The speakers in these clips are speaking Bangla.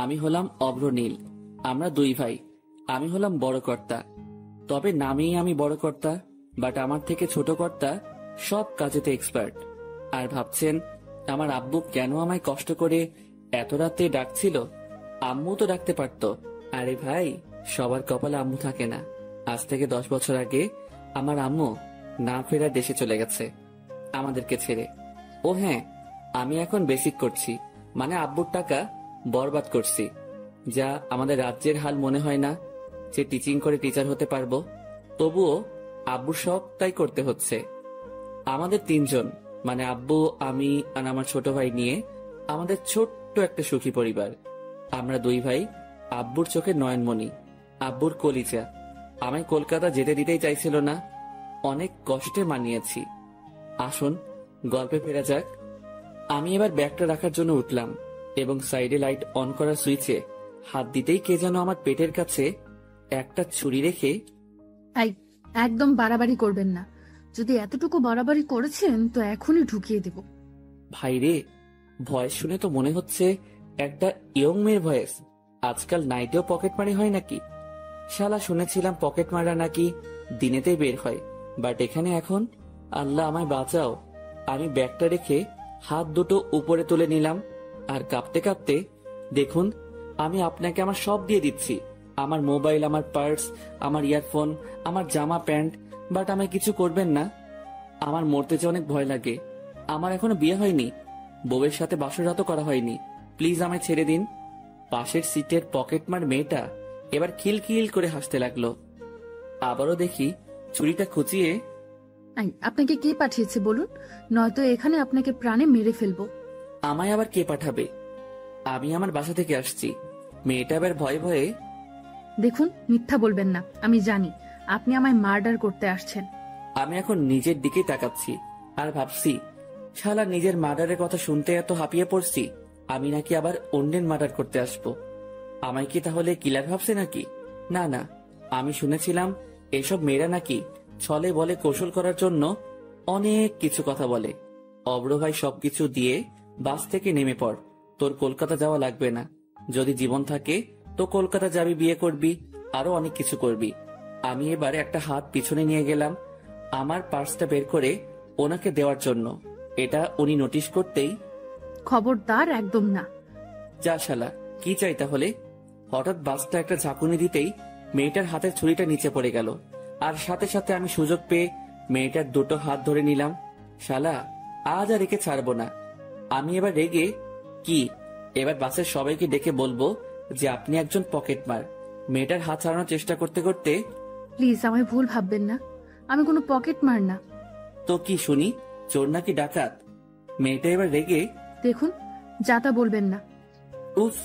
আমি হলাম অগ্রনীল। আমরা দুই ভাই। আমি হলাম বড় কর্তা, তবে নামেই আমি বড় কর্তা, বাট আমার থেকে ছোট কর্তা সব কাজেতে এক্সপার্ট। আর ভাবছেন আমার আব্বু কেন আমায় কষ্ট করে এত রাতে ডাকছিল? আম্মু তো ডাকতে পারতো। আরে ভাই, সবার কপালে আম্মু থাকে না। আজ থেকে 10 বছর আগে আমার আম্মু না ফেরার দেশে চলে গেছে আমাদেরকে ছেড়ে। ও হ্যাঁ, আমি এখন বেসিক করছি, মানে আব্বুর টাকা বরবাদ করছি। যা আমাদের রাজ্যের হাল মনে হয় না যে টিচিং করে টিচার হতে পারবো, তবুও আব্বুর সব তাই করতে হচ্ছে। আমাদের 3 জন, মানে আব্বু, আমি আর আমার ছোট ভাই নিয়ে আমাদের ছোট্ট একটা সুখী পরিবার। আমরা দুই ভাই আব্বুর চোখে নয়নমণি, আব্বুর কলিজা। আমায় কলকাতা যেতে দিতেই চাইছিল না, অনেক কষ্টে মানিয়েছি। আসুন গল্পে ফেরা যাক। আমি এবার ব্যাগটা রাখার জন্য উঠলাম এবং সাইডে লাইট অন করার সুইচে হাত দিতেই কে যেন আমার পেটের কাছে একটা ছুরি রেখে, এই, একদম বাড়াবাড়ি করবেন না। যদি এতটুকু বাড়াবাড়ি করেছেন তো এখনই ঢুকিয়ে দেব। ভাইরে, ভয়েস শুনে তো মনে হচ্ছে একটা ইয়ং মেয়ের ভয়েস। আজকাল নাইটেও পকেট মারি হয় নাকি? শালা শুনেছিলাম পকেট মারা নাকি দিনেতেই বের হয়, বাট এখানে এখন আল্লাহ আমায় বাঁচাও। আমি ব্যাগটা রেখে হাত দুটো উপরে তুলে নিলাম আর কাঁপতে কাঁপতে, দেখুন আমি আপনাকে আমার সব দিয়ে দিচ্ছি, আমার মোবাইল, আমার পার্স, আমার ইয়ারফোন, আমার জামা প্যান্ট, বাট আমায় কিছু করবেন না। আমার মরতে যে অনেক ভয় লাগে। আমার এখনো বিয়ে হয়নি, বউয়ের সাথে বাসরাতও করা হয়নি, প্লিজ আমায় ছেড়ে দিন। পাশের সিটের পকেটমার মেয়েটা এবার খিলখিল করে হাসতে লাগলো। আবারও দেখি ছুরিটা খুঁচিয়ে, এই, আপনাকে কে পাঠিয়েছে বলুন, নয়তো এখানে আপনাকে প্রাণে মেরে ফেলবো। আমায় আবার কে পাঠাবে? আমি আমার বাসা থেকে আসছি। মেয়েটা এবার ভয়ে ভয়ে, দেখুন, মিথ্যা বলবেন না। আমি জানি আপনি আমায় মার্ডার করতে আসছেন। আমি এখন নিজের দিকেই তাকাচ্ছি আর ভাবছি, শালা নিজের মার্ডারের কথা শুনতে এত হাঁপিয়ে পড়ছি, আমি নাকি আবার অন্যের মার্ডার করতে আসবো। আমায় কি তাহলে কিলার ভাবছে নাকি? না না, আমি শুনেছিলাম এসব মেয়েরা নাকি ছলে বলে কৌশল করার জন্য অনেক কিছু কথা বলে। অব্র ভাই সবকিছু দিয়ে বাস থেকে নেমে পড়, তোর কলকাতা যাওয়া লাগবে না। যদি জীবন থাকে তো কলকাতা যাবি, বিয়ে করবি, আরো অনেক কিছু করবি। আমি এবারে একটা হাত পিছনে নিয়ে গেলাম আমার পার্সটা বের করে ওনাকে দেওয়ার জন্য। এটা উনি নোটিশ করতেই, খবরদার, একদম না। যা শালা, কি চাই তাহলে? হঠাৎ বাসটা একটা ঝাঁকুনি দিতেই মেয়েটার হাতের ছুরিটা নিচে পড়ে গেল, আর সাথে সাথে আমি সুযোগ পেয়ে মেয়েটার দুটো হাত ধরে নিলাম। শালা, আজ আর একে ছাড়বো না। আমি এবার রেগে, কি এবার বাসের সবাইকে ডেকে বলবো যে আপনি একজন পকেটমার? মেয়েটার হাত ছাড়ানোর চেষ্টা করতে করতে, প্লিজ আমায় ভুল ভাববেন না, আমি কোনো পকেট মার না। তো কি শুনি, চোর নাকি ডাকাত? মেয়েটা এবার রেগে, দেখুন, যাতা বলবেন না। উফ,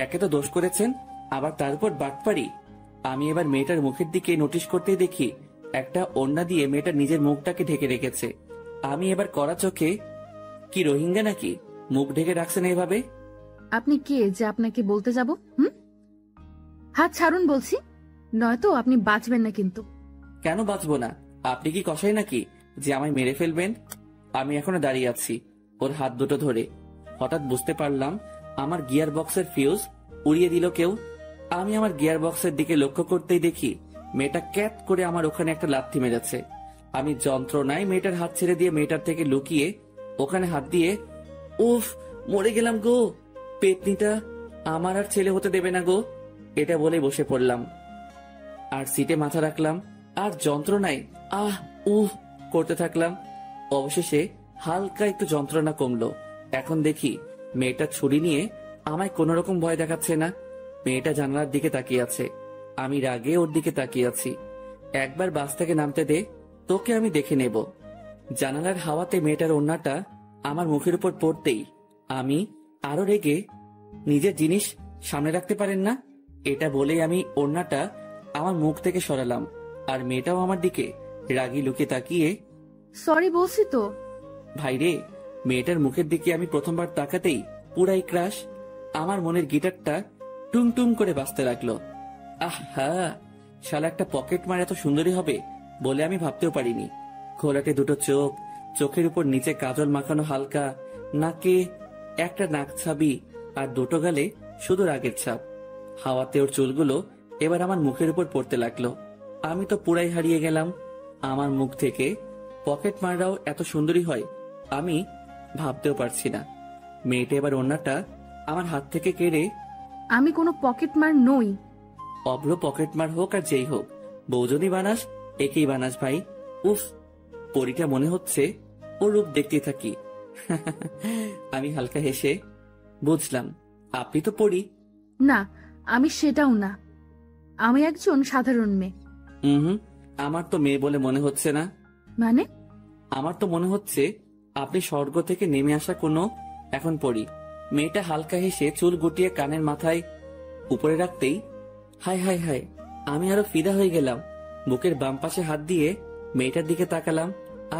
একে তো দোষ করেছেন, আবার তার উপর বাটপারি। আমি এবার মেয়েটার মুখের দিকে নোটিশ করতেই দেখি একটা ওড়না দিয়ে মেয়েটা নিজের মুখটাকে ঢেকে রেখেছে। আমি এবার কড়া চোখে, কি রোহিঙ্গা নাকি মুখ ঢেকে রাখছেন এভাবে? আপনি কে যে আপনাকে বলতে যাব? হাত ছাড়ুন বলছি, নয়তো আপনি বাঁচবেন না কিন্তু। কেন বাঁচবো না? আপনি কি কসাই নাকি যে আমায় মেরে ফেলবেন? আমি এখনো দাঁড়িয়ে আছি ওর হাত দুটো ধরে। হঠাৎ বুঝতে পারলাম আমার গিয়ার বক্সের ফিউজ উড়িয়ে দিল কেউ। আমি আমার গিয়ার বক্সের দিকে লক্ষ্য করতেই দেখি মেয়েটা ক্যাট করে আমার ওখানে একটা লাথি মেরেছে। আমি যন্ত্রণায় মেয়েটার হাত ছেড়ে দিয়ে মেয়েটার থেকে লুকিয়ে ওখানে হাত দিয়ে, উফ, মরে গেলাম গো, পেতনিটা আমার আর ছেলে হতে দেবে না গো, এটা বলে বসে পড়লাম আর সিটে মাথা রাখলাম আর যন্ত্রণায় আহ উহ করতে থাকলাম। অবশেষে হালকা একটু যন্ত্রণা কমলো। এখন দেখি মেয়েটা ছুরি নিয়ে আমায় কোন রকম ভয় দেখাচ্ছে না। মেয়েটা জানালার দিকে তাকিয়ে আছে, আমি রাগে ওর দিকে তাকিয়ে আছি। একবার বাস থেকে নামতে দে, তোকে আমি দেখে নেব। জানালার হাওয়াতে মেয়েটার ওড়নাটা আমার মুখের উপর পড়তেই আমি আরো রেগে, নিজের জিনিস সামনে রাখতে পারেন না, এটা বলেই আমি ওড়নাটা আমার মুখ থেকে সরালাম আর মেয়েটাও আমার দিকে রাগি লুকে তাকিয়ে, সরি বলছি তো। ভাইরে, মেয়েটার মুখের দিকে আমি প্রথমবার তাকাতেই পুরাই ক্রাশ। আমার মনের গিটারটা টুং টুং করে বাজতে লাগলো। আহা, শালা একটা পকেট মার এত সুন্দরী হবে বলে আমি ভাবতেও পারিনি। ঘোলাটে দুটো চোখ, চোখের উপর নিচে কাজল মাখানো হালকা, নাকে একটা নাক ছাবি আর দুটো গালে শুধু রাগের ছাপ। হাওয়াতে ওর চুলগুলো এবার আমার মুখের উপর পড়তে লাগলো। আমি তো পুরাই হারিয়ে গেলাম। আমার মুখ থেকে পকেট মাররাও এত সুন্দরী হয় আমি ভাবতেও পারছি না। মেয়েটা এবার ওড়নাটা আমার হাত থেকে কেড়ে, আমি কোনো পকেট মার নই। অভ্র পকেট মার হোক আর যেই হোক, বউ যদি বানাস একেই বানাস ভাই। উফ, পরীটা মনে হচ্ছে, ওর রূপ দেখতে থাকি। আমি হালকা হেসে, বুঝলাম আপনি তো পড়ি। না, আমি সেটাও না। আমি একজন সাধারণ মেয়ে। হুম, আমার তো মেয়ে বলে মনে হচ্ছে না। মানে? আমার তো মনে হচ্ছে আপনি স্বর্গ থেকে নেমে আসা কোনো এখন পড়ি। মেয়েটা হালকা হেসে চুল গুটিয়ে কানের মাথায় উপরে রাখতেই হায় হায় হায়, আমি আরো ফিদা হয়ে গেলাম। বুকের বাম পাশে হাত দিয়ে মেয়েটার দিকে তাকালাম।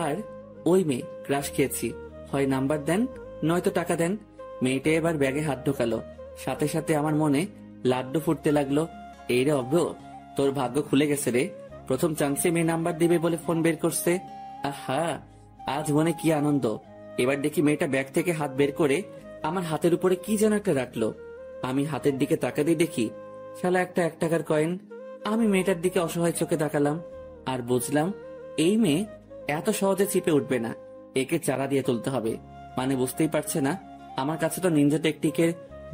আর ওই মেয়ে, ক্রাশ খেয়েছি, হয় নাম্বার দেন নয়তো টাকা দেন। মেয়েটা এবার ব্যাগে হাত ঢোকালো, সাথে সাথে আমার মনে লাড্ডু ফুটতে লাগলো। এই রে অভ্র, তোর ভাগ্য খুলে গেছে রে, প্রথম চান্সে মেয়ে নাম্বার দিবে বলে ফোন বের করছে। আহা, আজ মনে কি আনন্দ। এবার দেখি মেয়েটা ব্যাগ থেকে হাত বের করে আমার হাতের উপরে কি যেন একটা রাখলো। আমি হাতের দিকে তাকাতেই দেখি শালা একটা 1 টাকার কয়েন। আমি মেয়েটার দিকে অসহায় চোখে তাকালাম আর বুঝলাম এই মেয়ে এত সহজে চিপে উঠবে না, একে চারা দিয়ে তুলতে হবে। মানে বুঝতেই পারছে না আমার কাছে তো নিনজা টেকটিকের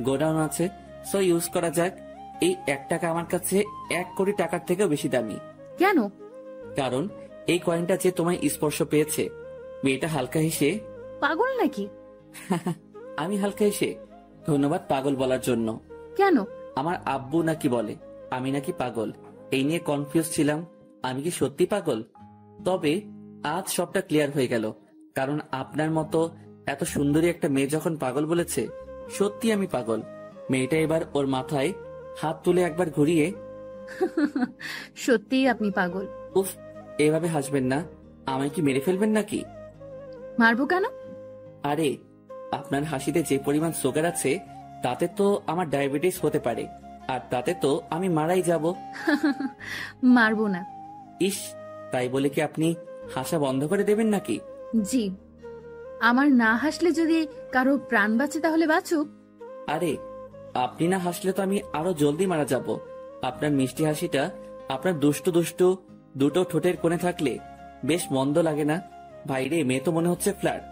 গোডাউন আছে, সো ইউজ করা যাক। এই 1 টাকা আমার কাছে 1 কোটি টাকার থেকেও বেশি দামি। কেন? কারণ এই কয়েনটা যে তোমায় স্পর্শ পেয়েছে। মেয়েটা হালকা হেসে, পাগল নাকি? আমি হালকা হেসে, ধন্যবাদ পাগল বলার জন্য। কেন? আমার আব্বু নাকি বলে আমি নাকি পাগল, এই নিয়ে কনফিউজ ছিলাম। আমি কি সত্যি পাগল? তবে আজ সবটা ক্লিয়ার হয়ে গেল, কারণ আপনার মতো এত সুন্দরী একটা মেয়ে যখন পাগল বলেছে, সত্যি আমি পাগল। মেয়েটা এবার ওর মাথায় হাত তুলে একবার ঘুরিয়ে, সত্যিই আপনি পাগল। উফ, এভাবে হাসবেন না, আমায় কি মেরে ফেলবেন নাকি? মারবো কেন? আরে, আপনার হাসিতে যে পরিমাণ সুগার আছে তাতে তো আমার ডায়াবেটিস হতে পারে, আর তাতে তো আমি মারাই যাব। মারবো না। ইস, তাই বলে কি আপনি হাসা বন্ধ করে দেবেন নাকি? জি, আমার না হাসলে যদি কারো প্রাণ বাঁচে তাহলে বাঁচুক। আরে, আপনি না হাসলে তো আমি আরো জলদি মারা যাব। আপনার মিষ্টি হাসিটা আপনার দুষ্টু দুষ্টু দুটো ঠোঁটের কোণে থাকলে বেশ মন্দ লাগে না। ভাইরে, মেয়ে তো মনে হচ্ছে ফ্ল্যাট।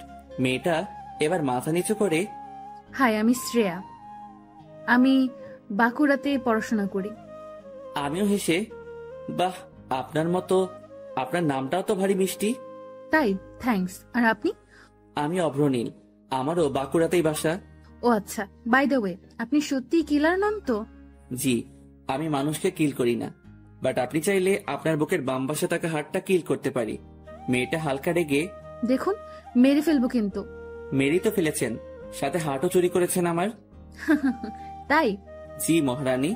মেয়েটা এবার মাথা নিচু করে, হাই, আমি শ্রেয়া। আমি বাঁকুড়াতে পড়াশোনা করি। আমিও হেসে, বাহ, আপনার মতো। আপনার নামটাও তো ভারী মিষ্টি। তাই? থ্যাঙ্কস। আর আপনি? আমি অভ্রনীল, আমারও বাঁকুড়াতেই বাসা। ও আচ্ছা, বাই দ্য ওয়ে, আপনি সত্যিই কিলার নন তো? জি, আমি মানুষকে কিল করি না, বাট আপনি চাইলে আপনার বুকের বাম পাশে থাকা হাড়টা কিল করতে পারি। মেয়েটা হালকা রেগে, দেখুন, মেরে ফেলবো কিন্তু। মেরেই তো ফেলেছেন, সাথে হার্টও চুরি করেছেন আমার। তাই? জি মহারানী।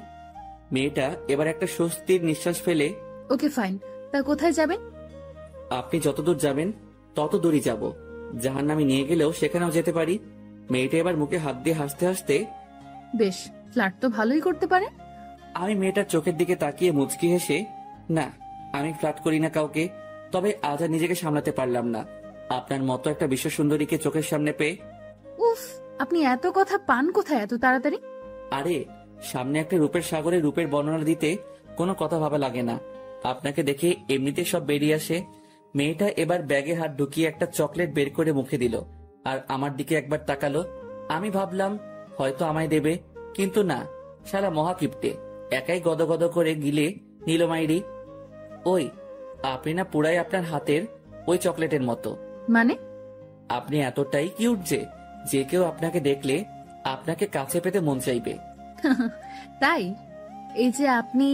মেয়েটা এবার একটা স্বস্তির নিঃশ্বাস ফেলে, ওকে ফাইন, তা কোথায় যাবেন? আপনি যতদূর যাবেন তত দূরই যাব। জাহান্নামে নিয়ে গেলেও সেখানেও যেতে পারি। মেয়েটা এবার মুখে হাত দিয়ে হাসতে হাসতে, বেশ, ফ্ল্যাট তো ভালোই করতে পারে। আমি মেয়েটার চোখের দিকে তাকিয়ে মুচকি হেসে, না, আমি ফ্লার্ট করি না কাউকে। তবে আজ আর নিজেকে সামলাতে পারলাম না আপনার মতো একটা বিশ্ব সুন্দরীকে চোখের সামনে পেয়ে। উফ, আপনি এত কথা পান কোথায় এত তাড়াতাড়ি? আরে, সামনে একটা রূপের সাগরে রূপের বর্ণনা দিতে কোনো কথা ভাবা লাগে না। আপনাকে দেখে এমনিতে সব বেরিয়ে আসে। মেয়েটা এবার ব্যাগে হাত ঢুকিয়ে একটা চকলেট বের করে মুখে দিল আর আমার দিকে একবার তাকালো। আমি ভাবলাম হয়তো আমায় দেবে, কিন্তু না, শালা মহাকিপ্টে একাই গদগদ করে গিলে নীলমাইরি। ওই, আপনি না পুরাই আপনার হাতের ওই চকলেটের মতো। মানে? আপনি এতটাই কিউট যে কেউ আপনাকে দেখলে আপনাকে কাছে পেতে মন চাইবে। তাই? এই যে আপনি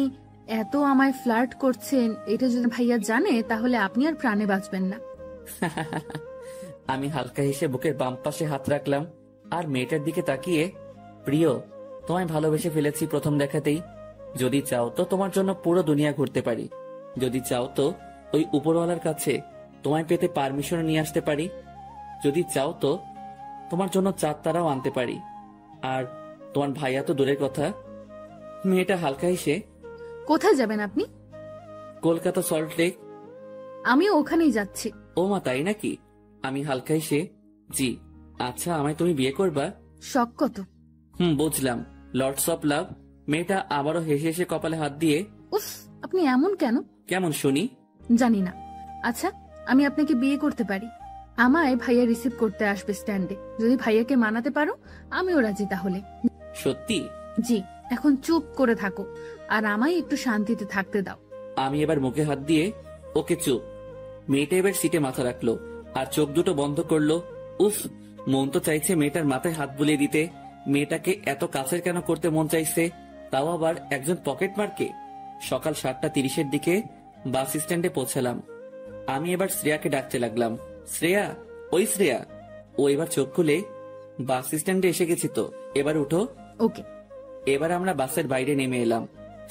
এত আমায় ফ্লার্ট করছেন, এটা যদি ভাইয়া জানে তাহলে আপনি আর প্রাণে বাঁচবেন না। আমি হালকা হেসে বুকের বাম পাশে হাত রাখলাম আর মেয়েটার দিকে তাকিয়ে, প্রিয়, তোমায় ভালোবেসে ফেলেছি প্রথম দেখাতেই। যদি চাও তো তোমার জন্য পুরো দুনিয়া ঘুরতে পারি। যদি চাও তো ওই উপরওয়ালার কাছে তোমায় পেতে পারমিশন নিয়ে আসতে পারি। যদি চাও তো তোমার জন্য 4 তারাও আনতে পারি। আর তোমার ভাইয়া তো দূরের কথা। মেয়েটা হালকা হেসে, কোথায় যাবেন আপনি? Kolkata salt lake. আমিও ওখানেই যাচ্ছি। ও মা, তাই নাকি? আমি হালকা হেসে, জি। আচ্ছা, আমায় তুমি বিয়ে করবা? শখ কত? বুঝলাম। Lords of love. মেয়েটা আবারও হেসে হেসে কপালে হাত দিয়ে, উফ, আপনি এমন কেন? কেমন শুনি? জানি না। আচ্ছা, আমি আপনাকে বিয়ে করতে পারি। আমায় ভাইয়া রিসিভ করতে আসবে স্ট্যান্ডে। যদি ভাইয়াকে মানাতে পারো আমিও রাজি তাহলে। সত্যি? জি। এখন চুপ করে থাকো আর আমায় একটু শান্তিতে থাকতে দাও। আমি এবার মুখে হাত দিয়ে, ওকে চুপ। মেয়েটা এবার সিটে মাথা রাখলো আর চোখ দুটো বন্ধ করলো। উফ, মন তো চাইছে মেয়েটার মাথায় হাত বুলিয়ে দিতে। মেয়েটাকে এত কাছের কেন করতে মন চাইছে, তাও আবার একজন পকেট মারকে। সকাল 7:30-এর দিকে বাস স্ট্যান্ডে পৌঁছালাম। আমি এবার শ্রেয়াকে ডাকতে লাগলাম, শ্রেয়া, ওই শ্রেয়া। ও এবার চোখ খুলে, বাস স্ট্যান্ডে এসে গেছি তো, এবার উঠো। ওকে। এবার আমরা বাসের বাইরে নেমে এলাম।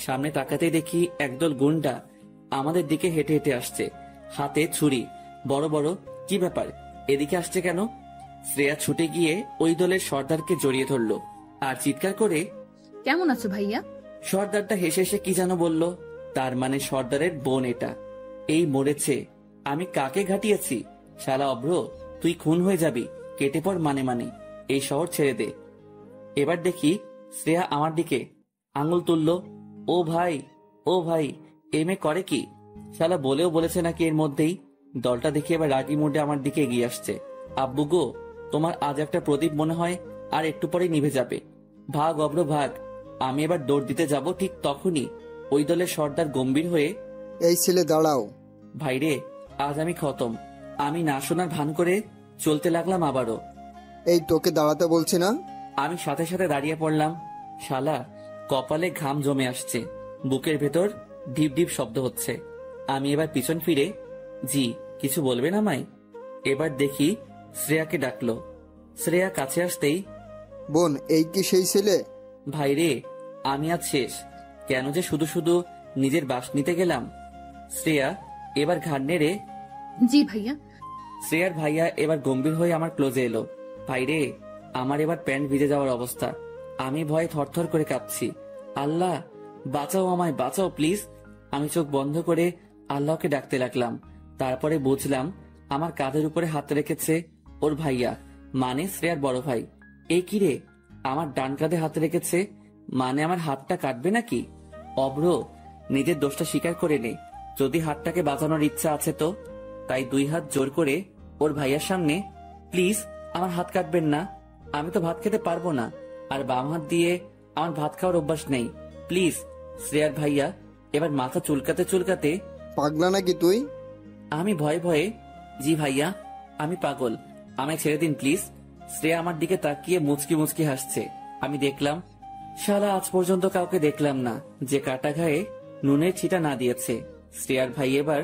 সামনে তাকাতেই দেখি একদল গুন্ডা আমাদের দিকে হেঁটে হেঁটে আসছে, হাতে ছুরি বড় বড়। কি ব্যাপার, এদিকে আসছে কেন? শ্রেয়া ছুটে গিয়ে ওই দলের সর্দারকে জড়িয়ে ধরলো আর চিৎকার করে, কেমন আছো ভাইয়া? সর্দারটা হেসে হেসে কি যেন বলল। তার মানে সর্দারের বোন এটা। এই মরেছে। আমি কাকে ঘাটিয়েছি? শালা অভ্র, তুই খুন হয়ে যাবি, কেটে পড় মানে মানে, এই শহর ছেড়ে দে। এবার দেখি শ্রেয়া আমার দিকে আঙুল তুললো। ও ভাই, ও ভাই, এ মেয়ে করে কি? শালা বলেও বলেছে নাকি এর মধ্যেই। দলটা দেখি এবার রাগি মুডে আমার দিকে এগিয়ে আসছে। আব্বু গো, তোমার আজ একটা প্রদীপ মনে হয় আর একটু পরে নিভে যাবে। ভাগ অভ্র ভাগ। আমি এবার দৌড় দিতে যাব, ঠিক তখনই ওই দলের সর্দার গম্ভীর হয়ে, এই ছেলে দাঁড়াও। ভাইরে, আজ আমি খতম। আমি না শোনার ভান করে চলতে লাগলাম আবারও। এই তোকে দাঁড়াতে বলছি না? আমি সাথে সাথে দাঁড়িয়ে পড়লাম। শালা কপালে ঘাম জমে আসছে, বুকের ভেতর ঢিপ ঢিপ শব্দ হচ্ছে। আমি এবার পিছন ফিরে, জি কিছু বলবেন আমায়? এবার দেখি শ্রেয়াকে ডাকলো। শ্রেয়া কাছে আসতেই, বোন, এই কি সেই ছেলে? ভাইরে, আমি আজ শেষ। কেন যে শুধু শুধু নিজের বাস নিতে গেলাম। শ্রেয়া এবার ঘাড় নেড়ে, জি ভাইয়া। শ্রেয়ার ভাইয়া এবার গম্ভীর হয়ে আমার ক্লোজে এলো। ভাইরে, আমার এবার প্যান্ট ভিজে যাওয়ার অবস্থা। আমি ভয়ে থরথর করে কাঁপছি। আল্লাহ বাঁচাও আমায়, বাঁচাও প্লিজ। আমি চোখ বন্ধ করে আল্লাহকে ডাকতে লাগলাম। তারপরে বুঝলাম আমার কাঁধের উপরে হাত রেখেছে ওর ভাইয়া, মানে শ্রেয়ার বড় ভাই। এই কিরে, আমার ডান কাঁধে হাত রেখেছে, মানে আমার হাতটা কাটবে নাকি? অভ্র, নিজের দোষটা স্বীকার করে নে। যদি হাতটাকে বাঁচানোর ইচ্ছা আছে তো। তাই 2 হাত জোর করে ওর ভাইয়ার সামনে, প্লিজ আমার হাত কাটবেন না, আমি তো ভাত খেতে পারবো না, আর বাম হাত দিয়ে আমার ভাত খাওয়ার অভ্যাস নেই, প্লিজ। শ্রেয়ার ভাইয়া এবার মাথা চুলকাতে চুলকাতে, পাগলা নাকি তুই? আমি ভয়ে ভয়ে, জি ভাইয়া আমি পাগল, আমায় ছেড়ে দিন প্লিজ। শ্রেয়া আমার দিকে তাকিয়ে মুচকি মুচকি হাসছে। আমি দেখলাম, শালা আজ পর্যন্ত কাউকে দেখলাম না যে কাটা ঘায়ে নুনের ছিটা না দিয়েছে। শ্রেয়ার ভাই এবার,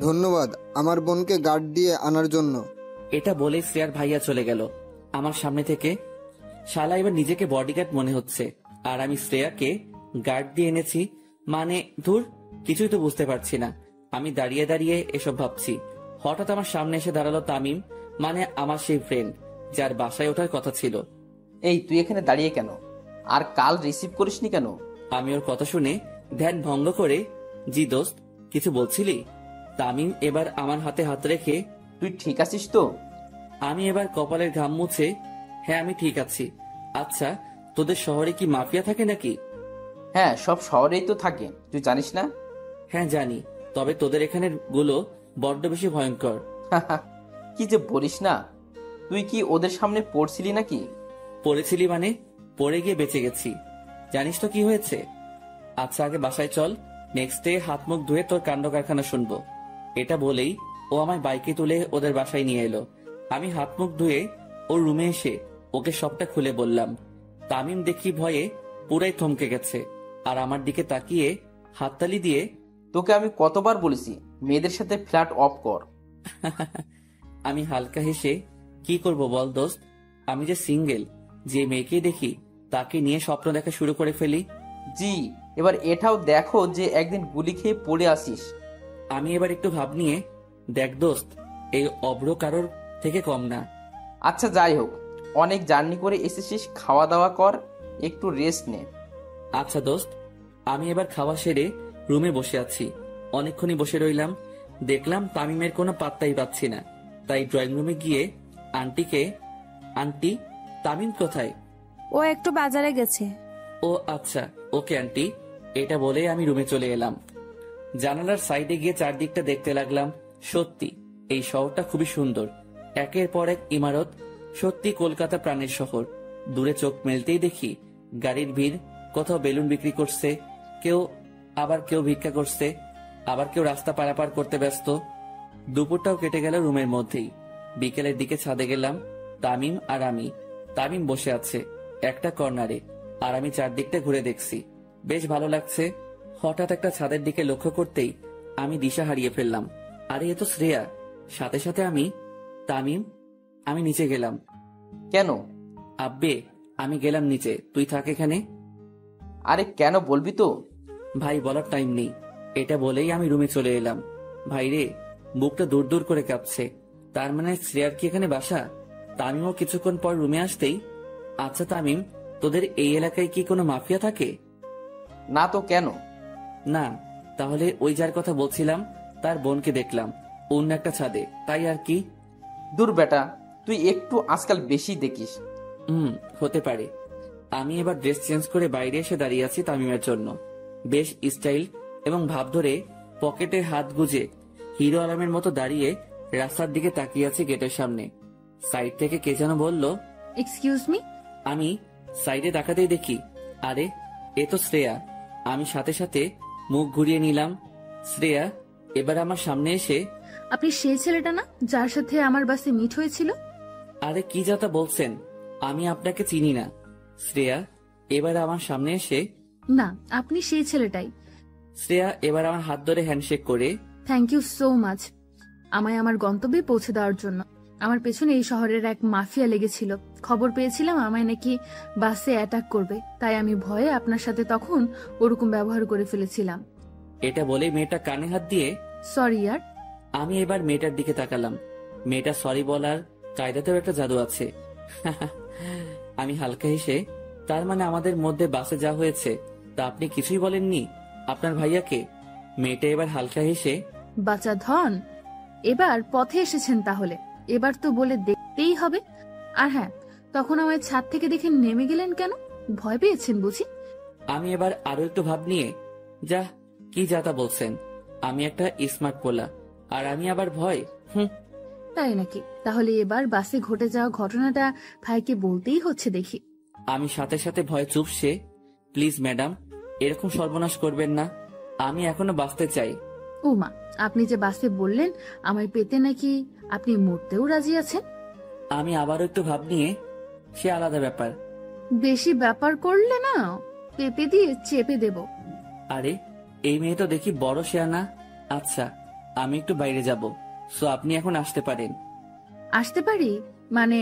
ধন্যবাদ আমার বোনকে গার্ড দিয়ে আনার জন্য। এটা বলে শ্রেয়ার ভাইয়া চলে গেল আমার সামনে থেকে। শালা এবার নিজেকে বডিগার্ড মনে হচ্ছে, আর আমি শ্রেয়াকে গার্ড দিয়ে এনেছি মানে। ধুর, কিছুই তো বুঝতে পারছি না। আমি দাঁড়িয়ে দাঁড়িয়ে এসব ভাবছি, হঠাৎ আমার সামনে এসে দাঁড়ালো তামিম, মানে আমার সেই ফ্রেন্ড যার বাসায় ওঠার কথা ছিল। এই তুই এখানে দাঁড়িয়ে কেন? আর কাল রিসিভ করিসনি কেন? আমি ওর কথা শুনে ধ্যান ভঙ্গ করে, জি দোস্ত কিছু বলছিলি? তামিম এবার আমার হাতে হাত রেখে, তুই ঠিক আছিস তো? আমি এবার কপালের ঘাম মুছে, হ্যাঁ আমি ঠিক আছি। আচ্ছা, তোদের শহরে কি মাফিয়া থাকে নাকি? হ্যাঁ, সব শহরেই তো থাকে, তুই জানিস না? হ্যাঁ জানি, তবে তোদের এখানের গুলো বড্ড বেশি ভয়ঙ্কর। কি যে বলিস না, তুই কি ওদের সামনে পড়ছিলি নাকি? পড়েছিলি মানে? পড়ে গিয়ে বেঁচে গেছি। জানিস তো কি হয়েছে? আচ্ছা আগে বাসায় চল, নেক্সট ডে হাত মুখ ধুয়ে তোর কাণ্ড কারখানা শুনবো। এটা বলেই ও আমায় বাইকে তুলে ওদের বাসায় নিয়ে এলো। আমি হাত মুখ ধুয়ে ওর রুমে এসে ওকে সবটা খুলে বললাম। তামিম দেখি ভয়ে পুরাই থমকে গেছে, আর আমার দিকে তাকিয়ে হাততালি দিয়ে, তোকে আমি কতবার বলেছি মেয়েদের সাথে ফ্ল্যাট অফ কর। আমি হালকা হেসে, কি করব বল দোস্ত, আমি যে সিঙ্গেল, যে মেয়েকে দেখি তাকে নিয়ে স্বপ্ন দেখা শুরু করে ফেলি। জি, এবার এটাও দেখো যে একদিন গুলি খেয়ে পড়ে আসিস। আমি এবার একটু ভাব নিয়ে, দেখ দোস্ত, এই অভ্র কারোর থেকে কম না। আচ্ছা যাই হোক, অনেক জার্নি করে এসেছিস, খাওয়া দাওয়া কর, একটু রেস্ট নে। আচ্ছা দোস্ত। আমি এবার খাওয়া সেরে রুমে বসে আছি। অনেকক্ষণই বসে রইলাম, দেখলাম তামিমের কোনো পাত্তাই পাচ্ছি না। তাই ড্রয়িং রুমে গিয়ে আন্টিকে, আন্টি তামিম কোথায়? ও একটু বাজারে গেছে। ও আচ্ছা, ওকে আন্টি। এটা বলে আমি রুমে চলে এলাম। জানালার সাইডে গিয়ে চারদিকটা দেখতে লাগলাম। সত্যি এই শহরটা খুবই সুন্দর। একের পর এক ইমারত, সত্যি কলকাতা প্রাণের শহর। দূরে চোখ মেলতেই দেখি গাড়ির ভিড়, কোথাও বেলুন বিক্রি করছে কেউ ভিক্ষা করছে, আবার কেউ রাস্তা পারাপার করতে ব্যস্ত। দুপুরটাও কেটে গেল রুমের মধ্যেই। বিকেলের দিকে ছাদে গেলাম। তামিম আর আমি। তামিম বসে আছে একটা কর্নারে, আর আমি চারদিকটা ঘুরে দেখছি। বেশ ভালো লাগছে। হঠাৎ একটা ছাদের দিকে লক্ষ্য করতেই আমি দিশা হারিয়ে ফেললাম। আরে এ তো শ্রেয়া। সাথে সাথে তামিম, আমি নিচে গেলাম। কেন? আব্বে, আমি গেলাম নিচে, তুই থাক এখানে। আরে কেন বলবি তো? ভাই, বলার টাইম নেই। এটা বলেই আমি রুমে চলে এলাম। ভাই রে, বুকটা দূর দূর করে কাঁপছে। তার মানে শ্রেয়ার কি এখানে বাসা? তামিমও কিছুক্ষণ পর রুমে আসতেই, আচ্ছা তামিম, তোদের এই এলাকায় কি কোনো মাফিয়া থাকে? না তো, কেন? না, তাহলে ওই যার কথা বলছিলাম তার বোনকে দেখলাম অন্য একটা ছাদে, তাই আর কি। দূর বেটা, তুই একটু আজকাল বেশি দেখিস। হতে পারে। আমি এবার ড্রেস চেঞ্জ করে বাইরে এসে দাঁড়িয়ে আছি তামিমের জন্য। বেশ স্টাইল এবং ভাব ধরে পকেটে হাত গুজে হিরো আলমের মতো দাঁড়িয়ে রাস্তার দিকে তাকিয়ে আছি গেটের সামনে। সাইড থেকে কে যেন বলল, এক্সকিউজ মি। আমি সাইডে তাকাতেই দেখি, আরে এ তো শ্রেয়া। আমি সাথে সাথে মুখ ঘুরিয়ে নিলাম। শ্রেয়া এবার আমার সামনে এসে, আপনি সেই ছেলেটা না যার সাথে আমার বাসে মিট হয়েছিল? আরে কি যাতা বলছেন, আমি আপনাকে চিনি না। শ্রেয়া এবার আমার সামনে এসে, না, আপনি সেই ছেলেটাই। শ্রেয়া এবার আমার হাত ধরে হ্যান্ডশেক করে, থ্যাংক ইউ সো মাচ আমায় আমার গন্তব্যে পৌঁছে দেওয়ার জন্য। আমার পেছনে এই শহরের এক মাফিয়া লেগেছিল। খবর পেয়েছিলাম আমায় নাকি বাসে অ্যাটাক করবে, তাই আমি ভয়ে আপনার সাথে তখন ওরকম ব্যবহার করে ফেলেছিলাম। এটা বলে মেয়েটা কানে হাত দিয়ে, সরি ইয়ার। আমি এবার মেয়েটার দিকে তাকালাম। মেয়েটা সরি বলার কায়দাতেও একটা জাদু আছে। আমি হালকা হেসে, তার মানে আমাদের মধ্যে বাসে যা হয়েছে তা আপনি কিছুই বলেননি আপনার ভাইয়াকে? মেয়েটা এবার হালকা হেসে, বাচ্চা ধন, এবার পথে এসেছেন তাহলে, এবার তো বলে দেখতেই হবে। আর হ্যাঁ, তখন আমায় ছাদ থেকে দেখে নেমে গেলেন কেন? ভয় পেয়েছেন বুঝি? আমি এবার আরো একটু ভাব নিয়ে, যা কি যাতা বলছেন, আমি একটা স্মার্ট পোলা, আর আমি আবার ভয়? তাই নাকি? তাহলে এবার বাসে ঘটে যাওয়া ঘটনাটা ভাইকে বলতেই হচ্ছে দেখি। আমি সাথে সাথে ভয় চুপসে, প্লিজ ম্যাডাম, এরকম সর্বনাশ করবেন না, আমি এখনো বাঁচতে চাই। ও মা, আপনি যে বাসে বললেন আমায় পেতে নাকি আপনি মরতেও রাজি আছেন? আমি আবারও একটু ভাব নিয়ে, সে আলাদা ব্যাপার। বেশি ব্যাপার করলে না পেপে দিয়ে চেপে দেব। আরে এই মেয়ে তো দেখি বড় শেয়ানা। আচ্ছা, আমি একটু বাইরে যাব, সো আপনি এখন আসতে পারেন। আসতে পারি মানে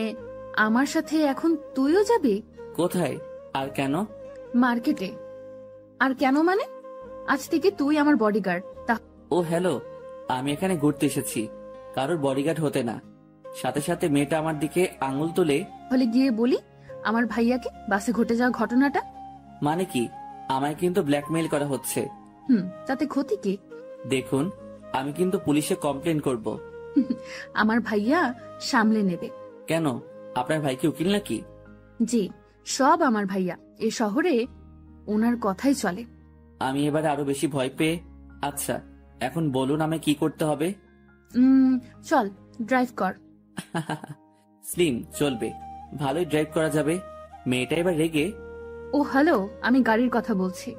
আমার সাথে এখন তুইও যাবি? কোথায় আর কেন? মার্কেটে। আর কেন মানে? আজ থেকে তুই আমার বডিগার্ড। ও হ্যালো, আমি এখানে ঘুরতে এসেছি, কারোর বডিগার্ড হতে না। সাথে সাথে মেয়েটা আমার দিকে আঙুল তুলে, তাহলে গিয়ে বলি আমার ভাইয়াকে বাসে ঘটে যাওয়া ঘটনাটা। মানে কি? আমায় কিন্তু ব্ল্যাকমেইল করা হচ্ছে। তাতে ক্ষতি কি? দেখুন, আমি কিন্তু পুলিশে কমপ্লেন করব। আমার ভাইয়া সামলে নেবে। কেন, আপনার ভাই কি উকিল নাকি? জি, সব আমার ভাইয়া। এ শহরে ওনার কথাই চলে। আমি এবার আরো বেশি ভয় পেয়ে, আচ্ছা এখন বলুন আমায় কি করতে হবে? চল ড্রাইভ কর। স্লিম চলবে, ভালোই ড্রাইভ করা যাবে। মেয়েটা এবার রেগে, ও হ্যালো, আমি গাড়ির কথা বলছি।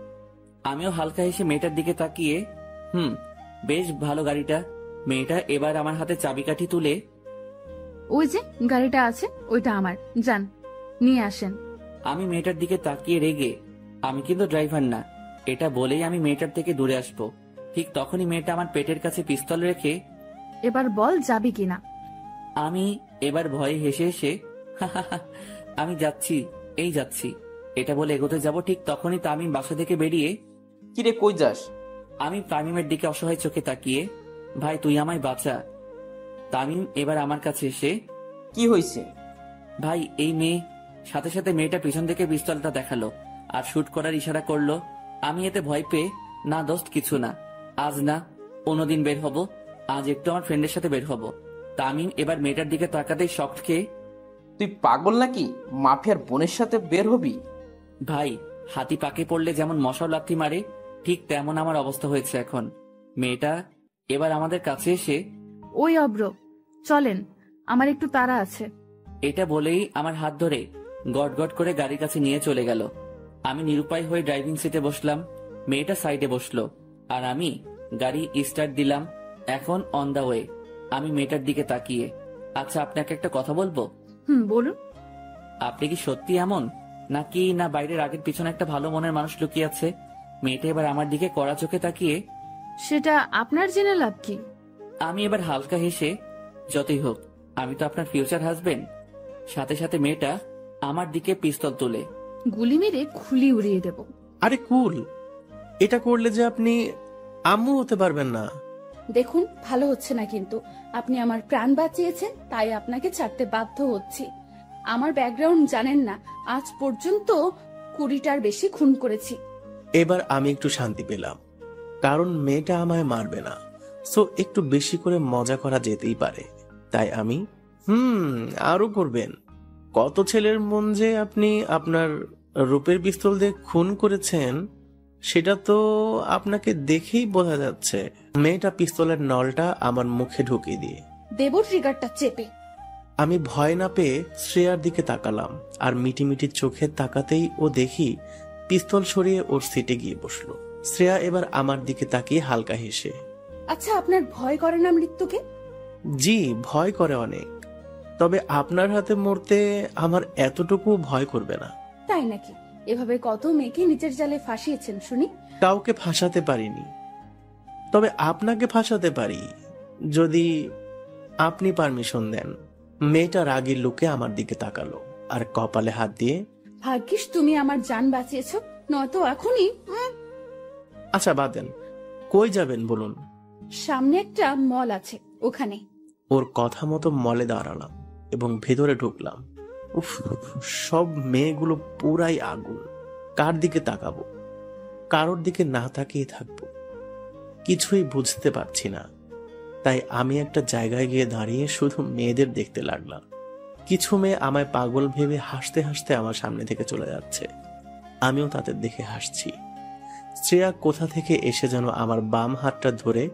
আমিও হালকা হেসে মেয়েটার দিকে তাকিয়ে, বেশ ভালো গাড়িটা। মেয়েটা এবার আমার হাতে চাবিকাঠি তুলে, ওই যে গাড়িটা আছে ওইটা আমার, যান নিয়ে আসেন। আমি মেয়েটার দিকে তাকিয়ে রেগে, আমি কিন্তু ড্রাইভার না। এটা বলেই আমি মেয়েটার থেকে দূরে আসবো। ঠিক তখনই মেয়েটা আমার পেটের কাছে পিস্তল রেখে, এবার বল যাবি কিনা। আমি এবার ভয়ে হেসে হেসে, আমি যাচ্ছি, এই যাচ্ছি, এটা বলে এগোতে যাব। ঠিক তখনই তামিম বাসা থেকে বেরিয়ে, কিরে কই যাস? আমি তামিমের দিকে অসহায় চোখে তাকিয়ে, ভাই তুই আমায় বাঁচা। তামিম এবার আমার কাছে এসে, কি হয়েছে? ভাই এই মেয়ে। সাথে সাথে মেয়েটা পিছন থেকে পিস্তলটা দেখালো আর শুট করার ইশারা করলো। আমি এতে ভয় পেয়ে, না দোস্ত কিছু না, আজ না অন্যদিন বের হব, আজ একটু আমার ফ্রেন্ডের সাথে বের হব। তামিম এবার মেয়েটার দিকে তাকাতেই শক্ট খেয়ে, তুই পাগল নাকি? মাফিয়ার বোনের সাথে বের হবি? ভাই, হাতি পাকে পড়লে যেমন মশাও লাথি মারে, ঠিক তেমন আমার অবস্থা হয়েছে এখন। মেয়েটা এবার আমাদের কাছে এসে ওই অব্র, চলেন, আমার একটু তাড়া আছে। এটা বলেই আমার হাত ধরে গট গট করে গাড়ির কাছে নিয়ে চলে গেল। আমি নিরুপায় হয়ে ড্রাইভিং সিটে বসলাম, মেয়েটা সাইডে বসলো, আর আমি গাড়ি স্টার্ট দিলাম। এখন অন দা ওয়ে। আমি মেয়েটার দিকে তাকিয়ে, আচ্ছা আপনাকে একটা কথা বলবো? বলুন। আপনি কি সত্যি এমন, নাকি না বাইরের আগের পিছনে একটা ভালো মনের মানুষ লুকিয়ে আছে? মেয়েটা এবার আমার দিকে কড়া চোখে তাকিয়ে, সেটা আপনার জেনে লাভ কি? আমি এবার হালকা হেসে, যতই হোক আমি তো আপনার ফিউচার হাজবেন্ড। সাথে সাথে মেয়েটা আমার দিকে পিস্তল তুলে, গুলি মেরে খুলি উড়িয়ে দেব। আরে কুল, এটা করলে যে আপনি আম্মু হতে পারবেন না। দেখুন, ভালো হচ্ছে না, কিন্তু আপনি আমার প্রাণ বাঁচিয়েছেন, তাই আপনাকে ছাড়তে বাধ্য হচ্ছি। আমার ব্যাকগ্রাউন্ড জানেন না, আজ পর্যন্ত 20টার বেশি খুন করেছি। এবার আমি একটু শান্তি পেলাম, কারণ মেয়েটা আমায় মারবে না, সো একটু বেশি করে মজা করা যেতেই পারে। তাই আমি আরো করবেন। কত ছেলের মন যে আপনি আপনার রূপের পিস্তল দিয়ে খুন করেছেন, সেটা তো আপনাকে দেখেই বোঝা যাচ্ছে। মেয়েটা পিস্তলের নলটা আমার মুখে ঢুকিয়ে দিয়ে দেব ট্রিগারটা চেপে। আমি ভয় না পেয়ে শ্রেয়ার দিকে তাকালাম, আর মিটিমিটি চোখে তাকাতেই ও দেখি পিস্তল সরিয়ে ওর সিটে গিয়ে বসলো। শ্রেয়া এবার আমার দিকে তাকিয়ে হালকা হেসে, আচ্ছা, আপনার ভয় করে না মৃত্যুকে? জি, ভয় করে অনেক, তবে আপনার হাতে মরতে আমার এতটুকু ভয় করবে না। তাই নাকি? এভাবে কত মেয়েকে নিজের জালে ফাঁসিয়েছেন শুনি। কাউকে ফাঁসাতে পারিনি, তবে আপনাকে ফাঁসাতে পারি যদি আপনি পারমিশন দেন। মেয়েটা রাগী লোকে আমার দিকে তাকালো আর কপালে হাত দিয়ে, ভাগ্যিস তুমি আমার জান বাঁচিয়েছো, নয়তো এখনই। আচ্ছা বাদ দেন, কই যাবেন বলুন? সামনে একটা মল আছে, ওখানে। ওর কথা মতো মলে দাঁড়ালাম এবং ভেতরে ঢুকলাম। উফ, সব মেয়েগুলো পুরাই আগুন। কার দিকে তাকাবো, কারোর দিকে না তাকিয়ে থাকবো, কিছুই বুঝতে পারছি না। তাই আমি একটা জায়গায় গিয়ে দাঁড়িয়ে শুধু মেয়েদের দেখতে লাগলাম। কিছু মেয়ে আমায় পাগল ভেবে হাসতে হাসতে আমার সামনে থেকে চলে যাচ্ছে, আমিও তাদের দেখে হাসছি। শ্রেয়া কোথা থেকে এসে যেন আমার বাম হাতটা ধরে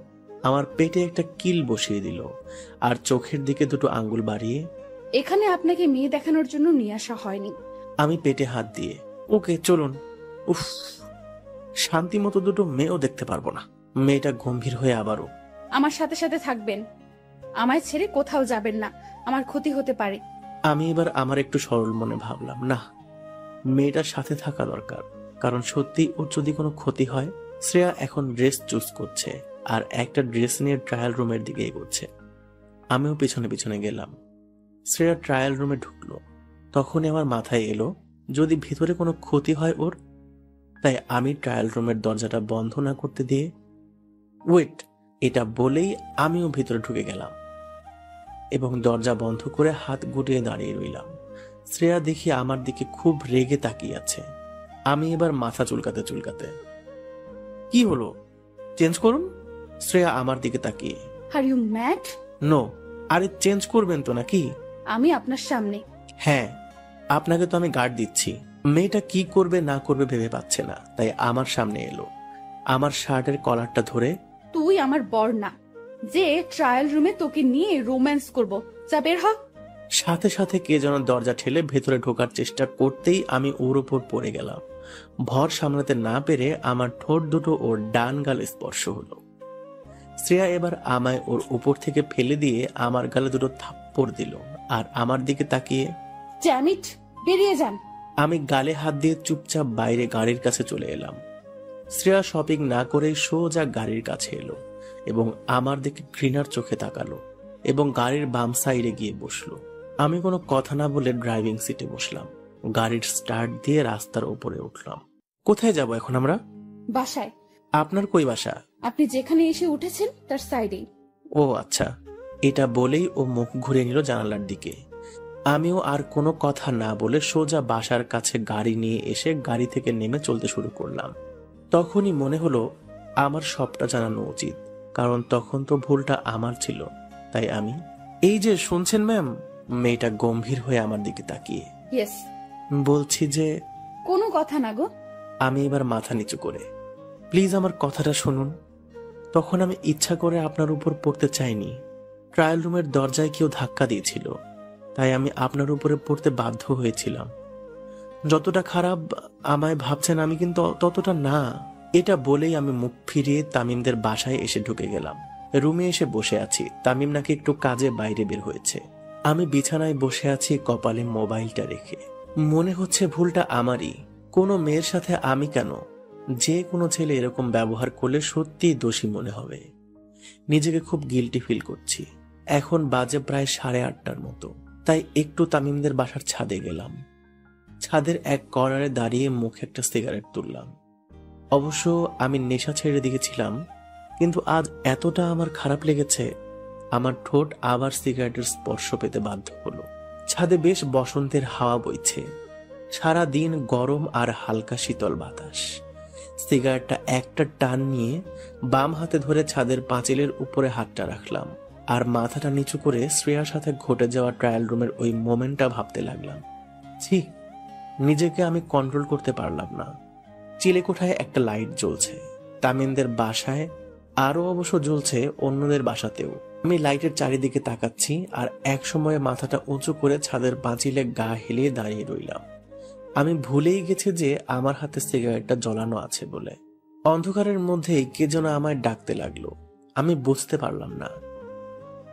আমার পেটে একটা কিল বসিয়ে দিল, আর চোখের দিকে দুটো আঙ্গুল বাড়িয়ে, এখানে আপনাকে মেয়ে দেখানোর জন্য নিয়ে আসা হয়নি। আমি পেটে হাত দিয়ে, ওকে চলুন। উফ, শান্তি মতো দুটো মেয়েও দেখতে পারবো না। মেয়েটা গম্ভীর হয়ে আবারও, আমার সাথে সাথে থাকবেন, আমায় ছেড়ে কোথাও যাবেন না, আমার ক্ষতি হতে পারে। আমি এবার আমার একটু সরল মনে ভাবলাম, না, মেয়েটার সাথে থাকা দরকার, কারণ সত্যি ওর যদি কোনো ক্ষতি হয়। শ্রেয়া এখন ড্রেস চুজ করছে আর একটা ড্রেস নিয়ে ট্রায়াল রুমের দিকে এগোচ্ছে। আমিও পিছনে পিছনে গেলাম। শ্রেয়া ট্রায়াল রুমে ঢুকলো, তখনই আমার মাথায় এলো যদি ভিতরে কোনো ক্ষতি হয় ওর। তাই আমি ট্রায়াল রুমের দরজাটা বন্ধ না করতে দিয়ে, ওয়েট, এটা বলেই আমিও ভিতরে ঢুকে গেলাম এবং দরজা বন্ধ করে হাত গুটিয়ে দাঁড়িয়ে রইলাম। শ্রেয়া দেখি আমার দিকে খুব রেগে তাকিয়ে আছে। আমি এবার মাথা চুলকাতে চুলকাতে, কি হলো, চেঞ্জ করুন। শ্রেয়া আমার দিকে তাকিয়ে, আর ইউ ম্যাড? নো। আরে চেঞ্জ করবেন তো নাকি? আমি আপনার সামনে। হ্যাঁ, আপনাকে তো আমি গার্ড দিচ্ছি। মেয়েটা কি করবে না করবে ভেবে পাচ্ছে না, তাই আমার সামনে এলো। আমার শার্টের কলারটা ধরে, তুই আমার বর না যে ট্রায়াল রুমে তোকে নিয়ে রোম্যান্স করব, যা বের হ। সাথে সাথে কে যেন দরজা ঠেলে ভেতরে ঢোকার চেষ্টা করতেই আমি ওর উপর পড়ে গেলাম। ভর সামলাতে না পেরে আমার ঠোঁট দুটো ওর ডান গালে স্পর্শ হলো। শ্রেয়া এবার আমায় ওর উপর থেকে ফেলে দিয়ে আমার গালে দুটো থাপ্পড় দিল আর আমার দিকে তাকিয়ে, ড্যাম ইট, বেরিয়ে যান। আমি গালে হাত দিয়ে চুপচাপ বাইরে গাড়ির কাছে চলে এলাম। শ্রেয়া শপিং না করে সোজা গাড়ির কাছে এলো এবং আমার দিকে ঘৃণার চোখে তাকালো এবং গাড়ির বাম সাইডে গিয়ে বসলো। আমি কোনো কথা না বলে ড্রাইভিং সিটে বসলাম। গাড়ির স্টার্ট দিয়ে রাস্তার উপরে উঠলাম। কোথায় যাব এখন আমরা? বাসায়। আপনার কই বাসা? আপনি যেখানে এসে উঠেছেন তার সাইডেই। ও আচ্ছা। এটা বলেই ও মুখ ঘুরে নিল জানালার দিকে। আমিও আর কোনো কথা না বলে সোজা বাসার কাছে গাড়ি নিয়ে এসে গাড়ি থেকে নেমে চলতে শুরু করলাম। তখনই মনে হলো আমার সবটা জানানো উচিত, কারণ তখন তো ভুলটা আমার ছিল। তাই আমি, এই যে শুনছেন ম্যাম, মেয়েটা গম্ভীর হয়ে আমার দিকে তাকিয়ে। ইয়েস। বলছি যে কোনো কথা না গো। আমি এবার মাথা নিচু করে, প্লিজ আমার কথাটা শুনুন। তখন আমি ইচ্ছা করে আপনার উপর পড়তে চাইনি। ট্রায়াল রুমের দরজায় কেউ ধাক্কা দিয়েছিল, তাই আমি আপনার উপরে পড়তে বাধ্য হয়েছিলাম। যতটা খারাপ আমায় ভাবছেন আমি কিন্তু ততটা না। এটা বলেই আমি মুখ ফিরিয়ে তামিমদের বাসায় এসে ঢুকে গেলাম। রুমে এসে বসে আছি। তামিম নাকি একটু কাজে বাইরে বের হয়েছে। আমি বিছানায় বসে আছি, কপালে মোবাইলটা রেখে। মনে হচ্ছে ভুলটা আমারই। কোনো মেয়ের সাথে আমি কেন? যে কোনো ছেলে এরকম ব্যবহার করলে সত্যিই দোষী মনে হবে। নিজেকে খুব গিল্টি ফিল করছি। এখন বাজে প্রায় 8:30টার মতো, তাই একটু তামিমদের বাসার ছাদে গেলাম। ছাদের এক কর্নারে দাঁড়িয়ে মুখে একটা সিগারেট তুললাম। অবশ্য আমি নেশা ছেড়ে দিয়েছিলাম, কিন্তু আজ এতটা আমার খারাপ লেগেছে, আমার ঠোঁট আবার সিগারেটের স্পর্শ পেতে বাধ্য হলো। ছাদে বেশ বসন্তের হাওয়া বইছে। সারা দিন গরম আর হালকা শীতল বাতাস। সিগারেটটা একটা টান নিয়ে বাম হাতে ধরে ছাদের পাঁচিলের উপরে হাতটা রাখলাম, আর মাথাটা নিচু করে শ্রেয়ার সাথে ঘটে যাওয়া ট্রায়াল রুমের ওই মোমেন্টটা ভাবতে লাগলাম। ছি, নিজেকে আমি কন্ট্রোল করতে পারলাম না। চিলেকোঠায় একটা লাইট জ্বলছে, তামিমদের বাসায় আরো অবশ্য জ্বলছে, অন্যদের বাসাতেও। আমি লাইটের চারিদিকে তাকাচ্ছি আর এক সময় মাথাটা উঁচু করে ছাদের পাঁচিলে গা হেলিয়ে দাঁড়িয়ে রইলাম। আমি ভুলেই গেছি যে আমার হাতে সিগারেটটা জ্বলানো আছে বলে। অন্ধকারের মধ্যেই কে যেন আমায় ডাকতে লাগলো। আমি বুঝতে পারলাম না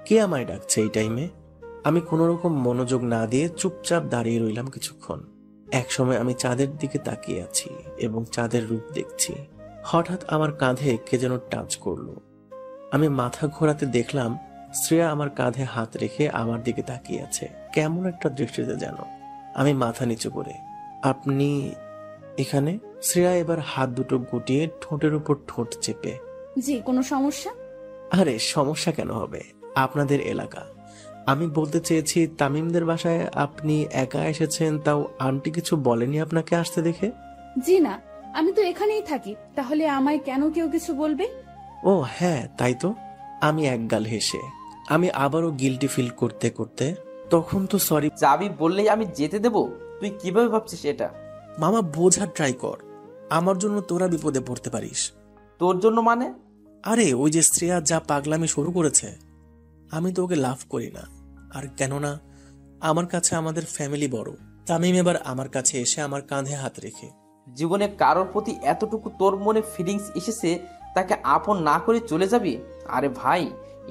কে আমায় ডাকছে এই টাইমে। আমি কোনো রকম মনোযোগ না দিয়ে চুপচাপ দাঁড়িয়ে রইলাম কিছুক্ষণ। একসময় আমি চাঁদের দিকে তাকিয়ে আছি এবং চাঁদের রূপ দেখছি। হঠাৎ আমার কাঁধে কে যেন টাচ করলো। আমি মাথা ঘোরাতে দেখলাম শ্রেয়া আমার কাঁধে হাত রেখে আমার দিকে তাকিয়ে আছে, কেমন একটা দৃষ্টিতে যেন। আমি মাথা নিচু করে, আপনি এখানে? শ্রেয়া এবার হাত দুটো গুটিয়ে ঠোঁটের উপর ঠোঁট চেপে, জি, কোনো সমস্যা? আরে সমস্যা কেন হবে, আপনাদের এলাকা। আমি বলতে চেয়েছি তামিমদের বাসায় আপনি একা এসেছেন, তাও আন্টি কিছু বলেনি আপনাকে আসতে দেখে? জি না, আমি তো এখানেই থাকি, তাহলে আমায় কেন কেউ কিছু বলবে? ও হ্যাঁ, তাই তো। আমি একগাল হেসে, আমি আবারও গিল্টি ফিল করতে করতে, তখন তো সরি। যাবি বললেই আমি যেতে দেব? তুই কিভাবে ভাবছিস এটা? মামা বোঝার ট্রাই কর, আমার জন্য তোরা বিপদে পড়তে পারিস। তোর জন্য মানে? আরে ওই যে শ্রেয়া যা পাগলামি শুরু করেছে, আমি তো ওকে লাভ করি না। আর কেননা আমার কাছে আমাদের ফ্যামিলি বড়। তামিম এবার আমার কাছে এসে আমার কাঁধে হাত রেখে, জীবনে কারোর প্রতি এতটুকু তোর মনে ফিলিংস এসেছে, তাকে আপন না করে চলে যাবি? আরে ভাই,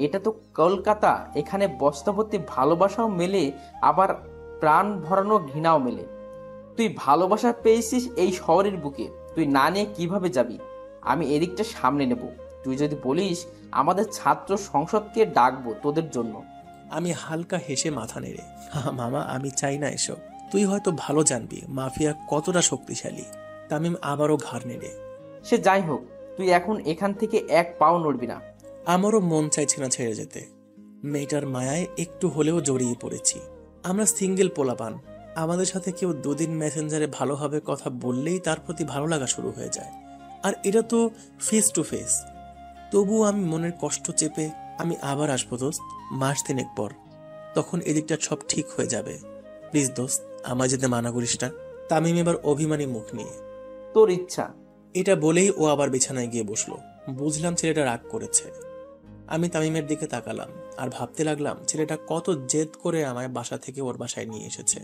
এটা তো কলকাতা। এখানে বস্তাভর্তি ভালোবাসাও মেলে, আবার প্রাণ ভরানো ঘৃণাও মেলে। তুই ভালোবাসা পেয়েছিস এই শহরের বুকে, তুই না নিয়ে কিভাবে যাবি? আমি এদিকটা সামনে নেব। তুই যদি বলিস আমাদের ছাত্র সংসদকে ডাকবো তোদের জন্য। আমি হালকা হেসে মাথা নেড়ে, মামা আমি চাই না এসব। তুই হয়তো ভালো জানবি মাফিয়া কতটা শক্তিশালী। তামিম আবারও ঘাড় নেড়ে, সে যাই হোক, তুই এখন এখান থেকে এক পাও নড়বি না। আমারও মন চাইছে না ছেড়ে যেতে। মেয়েটার মায়ায় একটু হলেও জড়িয়ে পড়েছি। আমরা সিঙ্গেল পোলাপান, আমাদের সাথে কেউ দুদিন মেসেঞ্জারে ভালোভাবে কথা বললেই তার প্রতি ভালো লাগা শুরু হয়ে যায়। আর এটা তো ফেস টু ফেস। তবুও আমি মনের কষ্ট চেপে, আমি আবার আসবো দোস্ত, মাস 3 পর। তখন এদিকটা সব ঠিক হয়ে যাবে। প্লিজ দোস্ত, আমায় যেতে মানা করিস না। তামিম এবার অভিমানী মুখ নিয়ে, তোর ইচ্ছা। এটা বলেই ও আবার বিছানায় গিয়ে বসলো। বুঝলাম ছেলেটা রাগ করেছে। আমি তামিমের দিকে তাকালাম আর ভাবতে লাগলাম ছেলেটা কত জেদ করে আমায় বাসা থেকে ওর বাসায় নিয়ে এসেছে।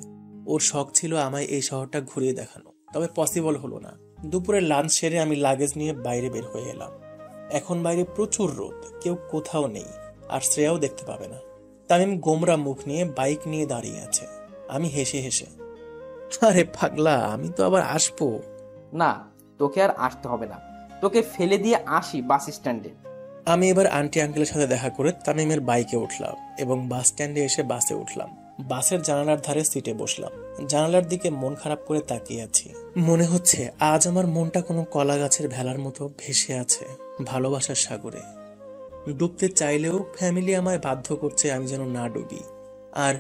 ওর শখ ছিল আমায় এই শহরটা ঘুরিয়ে দেখানো, তবে পসিবল হলো না। দুপুরে লাঞ্চ সেরে আমি লাগেজ নিয়ে বাইরে বের হয়ে এলাম। এখন বাইরে প্রচুর রোদ, কেউ কোথাও নেই, আর শ্রেয়াও দেখতে পাবে না। তামিম গোমরা মুখ নিয়ে বাইক নিয়ে দাঁড়িয়ে আছে। আমি হেসে হেসে, আরে পাগলা, আমি তো আবার আসবো। না, তোকে আর আসতে হবে না, তোকে ফেলে দিয়ে আসি বাস স্ট্যান্ডে। আমি এবার আন্টি আঙ্কেলের সাথে দেখা করে তামিমের বাইকে উঠলাম এবং বাস স্ট্যান্ডে এসে বাসে উঠলাম। বাসের জানালার ধারে সিটে বসলাম। জানালার দিকে মন খারাপ করে তাকিয়ে আছি। মনে হচ্ছে আজ আমার মনটা কোনো কলা গাছের ভেলার মতো ভেসে আছে ভালোবাসার সাগরে। ডুবতে চাইলেও ফ্যামিলি আমায় বাধ্য করছে আমি যেন না ডুবি। আর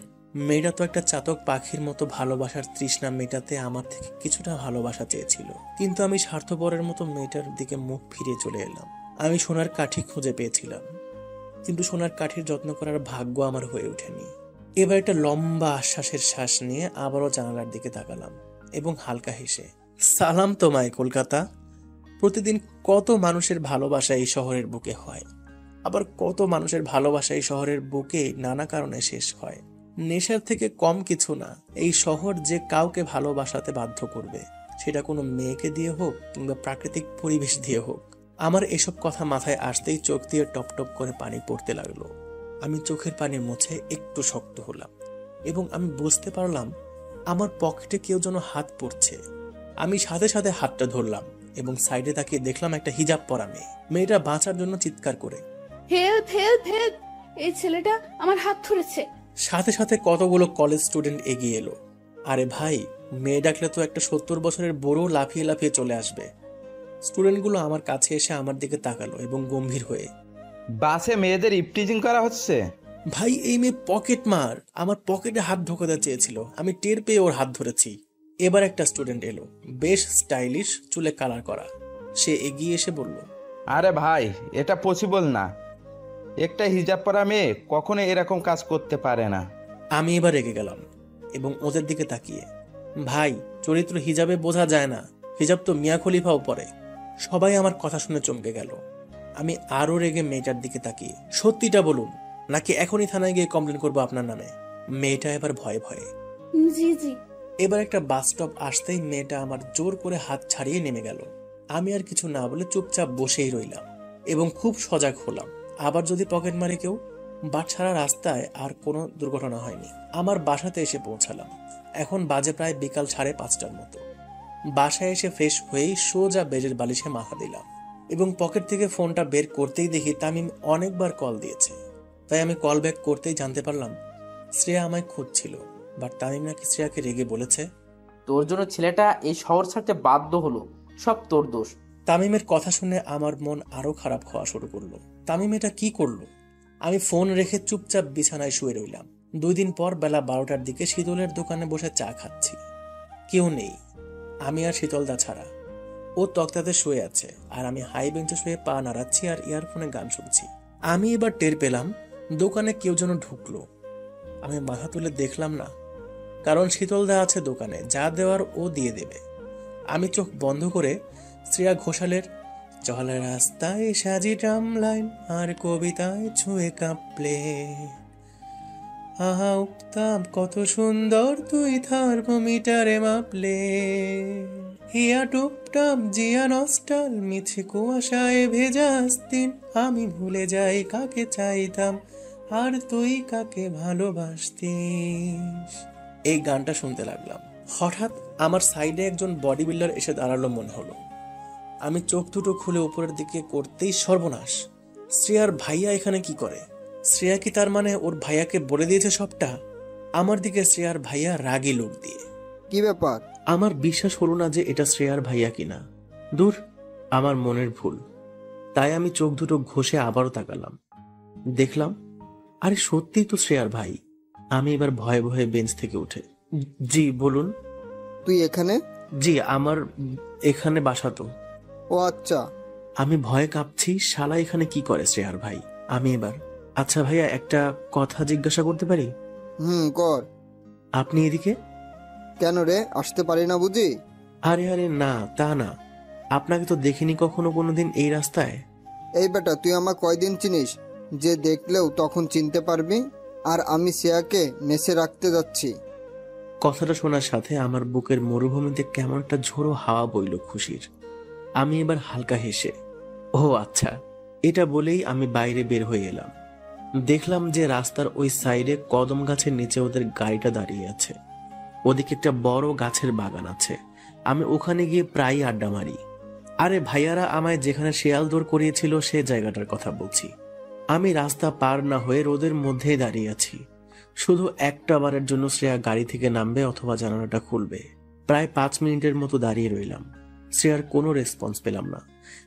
মেয়েটা তো একটা চাতক পাখির মতো ভালোবাসার তৃষ্ণা মেটাতে আমার থেকে কিছুটা ভালোবাসা চেয়েছিল, কিন্তু আমি স্বার্থপরের মতো মেয়েটার দিকে মুখ ফিরিয়ে চলে এলাম। আমি সোনার কাঠি খুঁজে পেয়েছিলাম, কিন্তু সোনার কাঠির যত্ন করার ভাগ্য আমার হয়ে ওঠেনি। এবার একটা লম্বা আশ্বাসের শ্বাস নিয়ে আবারও জানালার দিকে তাকালাম এবং হালকা হেসে, সালাম তোমায় কলকাতা। প্রতিদিন কত মানুষের ভালোবাসা এই শহরের বুকে হয়, আবার কত মানুষের ভালোবাসা এই শহরের বুকে নানা কারণে শেষ হয়। নেশার থেকে কম কিছু না এই শহর যে কাউকে ভালোবাসাতে বাধ্য করবে, সেটা কোনো মেয়েকে দিয়ে হোক কিংবা প্রাকৃতিক পরিবেশ দিয়ে হোক। আমার এসব কথা মাথায় আসতেই চোখ দিয়ে টপ টপ করে পানি পড়তে লাগলো। আমি চোখের পানি মুছে একটু শক্ত হলাম এবং আমি বুঝতে পারলাম আমার পকেটে কেউ যেন হাত পড়ছে। আমি সাথে সাথে হাতটা ধরলাম এবং সাইডে তাকিয়ে দেখলাম একটা হিজাব পরা মেয়ে। মেয়েটা বাঁচার জন্য চিৎকার করে, হেল্প হেল্প হেল্প, এই ছেলেটা আমার হাত ধরেছে। সাথে সাথে কতগুলো কলেজ স্টুডেন্ট এগিয়ে এলো। আরে ভাই, মেয়ে ডাকলে তো একটা 70 বছরের বুড়ো লাফিয়ে লাফিয়ে চলে আসবে। স্টুডেন্টগুলো আমার কাছে এসে আমার দিকে তাকালো এবং গম্ভীর হয়ে, বাসে মেয়েদের ইপটিজিং করা হচ্ছে। ভাই এই মেয়ে পকেট মার, আমার পকেটে হাত ঢোকাতে চেয়েছিল, আমি টের পেয়ে ওর হাত ধরেছি। এবার একটা স্টুডেন্ট এলো, বেশ স্টাইলিশ, চুলে কালার করা। সে এগিয়ে এসে বলল, আরে ভাই, এটা পসিবল না, একটা হিজাব পরা মেয়ে কখনো এরকম কাজ করতে পারে না। আমি এবার রেগে গেলাম এবং ওদের দিকে তাকিয়ে, ভাই চরিত্র হিজাবে বোঝা যায় না, হিজাব তো মিয়া খলিফাও পরে। সবাই আমার কথা শুনে চমকে গেল। আমি আরো রেগে মেয়েটার দিকে তাকিয়ে, সত্যিটা বলুন নাকি এখনই থানায় গিয়ে কমপ্লেন করবো আপনার নামে। মেয়েটা এবার ভয়ে ভয়ে। জি জি। এবার একটা বাস স্টপ আসতেই মেয়েটা আমার জোর করে হাত ছাড়িয়ে নেমে গেল। আমি আর কিছু না বলে চুপচাপ বসেই রইলাম এবং খুব সজাগ হলাম, আবার যদি পকেট মারে কেউ। বাট সারা রাস্তায় আর কোনো দুর্ঘটনা হয়নি। আমার বাসাতে এসে পৌঁছালাম। এখন বাজে প্রায় বিকাল 5:30টার মতো। বাসায় এসে ফ্রেশ হয়েই সোজা বেডের বালিশে মাথা দিলাম এবং পকেট থেকে ফোনটা বের করতেই দেখি তামিম অনেকবার কল দিয়েছে। তাই আমি কল ব্যাক করতেই জানতে পারলাম শ্রেয়া আমায় খুঁজছিল। বাট তামিম নাকি শ্রেয়াকে রেগে বলেছে, তোর জন্য ছেলেটা এই শহর ছাড়তে বাধ্য হলো, সব তোর দোষ। তামিমের কথা শুনে আমার মন আরো খারাপ হওয়া শুরু করলো। তামিম এটা কি করলো? আমি ফোন রেখে চুপচাপ বিছানায় শুয়ে রইলাম। 2 দিন পর বেলা 12টার দিকে শীতলের দোকানে বসে চা খাচ্ছি। কেউ নেই, আমি আর শীতলদা ছাড়া। ও তক্তাতে শুয়ে আছে আর আমি হাই বেঞ্চে শুয়ে পা নাড়াচ্ছি আর ইয়ারফোনে গান শুনছি। আমি এবার টের পেলাম দোকানে কেউ যেন ঢুকলো। আমি মাথা তুলে দেখলাম না, কারণ শীতলদা আছে দোকানে, যা দেওয়ার ও দিয়ে দেবে। আমি চোখ বন্ধ করে শ্রেয়া ঘোষালের চলা রাস্তায় সাজি ট্রাম লাইন আর কবিতায় ছুঁয়ে কাঁপলে, আহা উক্তাম কত সুন্দর তুই থার্মোমিটারে মাপলে, হিয়া টুপটাপ জিয়া নস্টাল মিছে কুয়াশায় ভেজা দিন, আমি ভুলে যাই কাকে চাইতাম আর তুই কাকে ভালোবাসতিস। এই গানটা শুনতে লাগলাম। হঠাৎ আমার সাইডে একজন বডি বিল্ডার এসে দাঁড়ালো মনে হলো। আমি চোখ দুটো খুলে উপরের দিকে করতেই সর্বনাশ, শ্রেয়ার ভাইয়া এখানে কি করে? শ্রেয়া কি তার মানে ওর ভাইয়াকে বলে দিয়েছে সবটা? আমার দিকে শ্রেয়ার ভাইয়া রাগী লোক দিয়ে। কি ব্যাপার? আমার বিশ্বাস হলো না যে এটা শ্রেয়ার ভাইয়া কিনা। দূর, আমার মনের ভুল। তাই আমি চোখ দুটো ঘষে আবারও তাকালাম, দেখলাম আরে সত্যিই তো শ্রেয়ার ভাই। আমি এবার ভয়ে ভয়ে বেঞ্চ থেকে উঠে, জি বলুন। তুই এখানে? জি, আমার এখানে বাসা তো। ও আচ্ছা। আমি ভয়ে কাঁপছি, শালা এখানে কি করে শ্রেয়ার ভাই। আমি এবার, আচ্ছা ভাইয়া একটা কথা জিজ্ঞাসা করতে পারি? কর। আপনি এদিকে কেন রে, আসতে পারি না বুঝি? আরে আরে না, তা না, আপনাকে তো দেখিনি কখনো কোনোদিন এই রাস্তায়। এই বেটা, তুই আমার কয়দিন চিনিস যে দেখলেও তখন চিনতে পারবি? আর আমি শ্রেয়াকে মেসে রাখতে যাচ্ছি। কথাটা শোনার সাথে আমার বুকের মরুভূমিতে কেমনটা ঝোড়ো হাওয়া বইল খুশির। আমি এবার হালকা হেসে, ও আচ্ছা, এটা বলেই আমি বাইরে বের হয়ে এলাম। দেখলাম যে রাস্তার ওই সাইডে কদম গাছের নিচে ওদের গাড়িটা দাঁড়িয়ে আছে। ওদিকে একটা বড় গাছের বাগান আছে। আমি ওখানে গিয়ে প্রায় আড্ডা মারি। আরে ভাইয়ারা আমায় যেখানে শেয়াল দৌড় করিয়েছিল সে জায়গাটার কথা বলছি। আমি রাস্তা পার না হয়ে রোদের মধ্যেই দাঁড়িয়ে আছি। শুধু একটা বারের জন্য শ্রেয়া গাড়ি থেকে নামবে অথবা জানালাটা খুলবে। প্রায় 5 মিনিটের মতো দাঁড়িয়ে রইলাম। শ্রেয়ার কোনো রেসপন্স পেলাম না।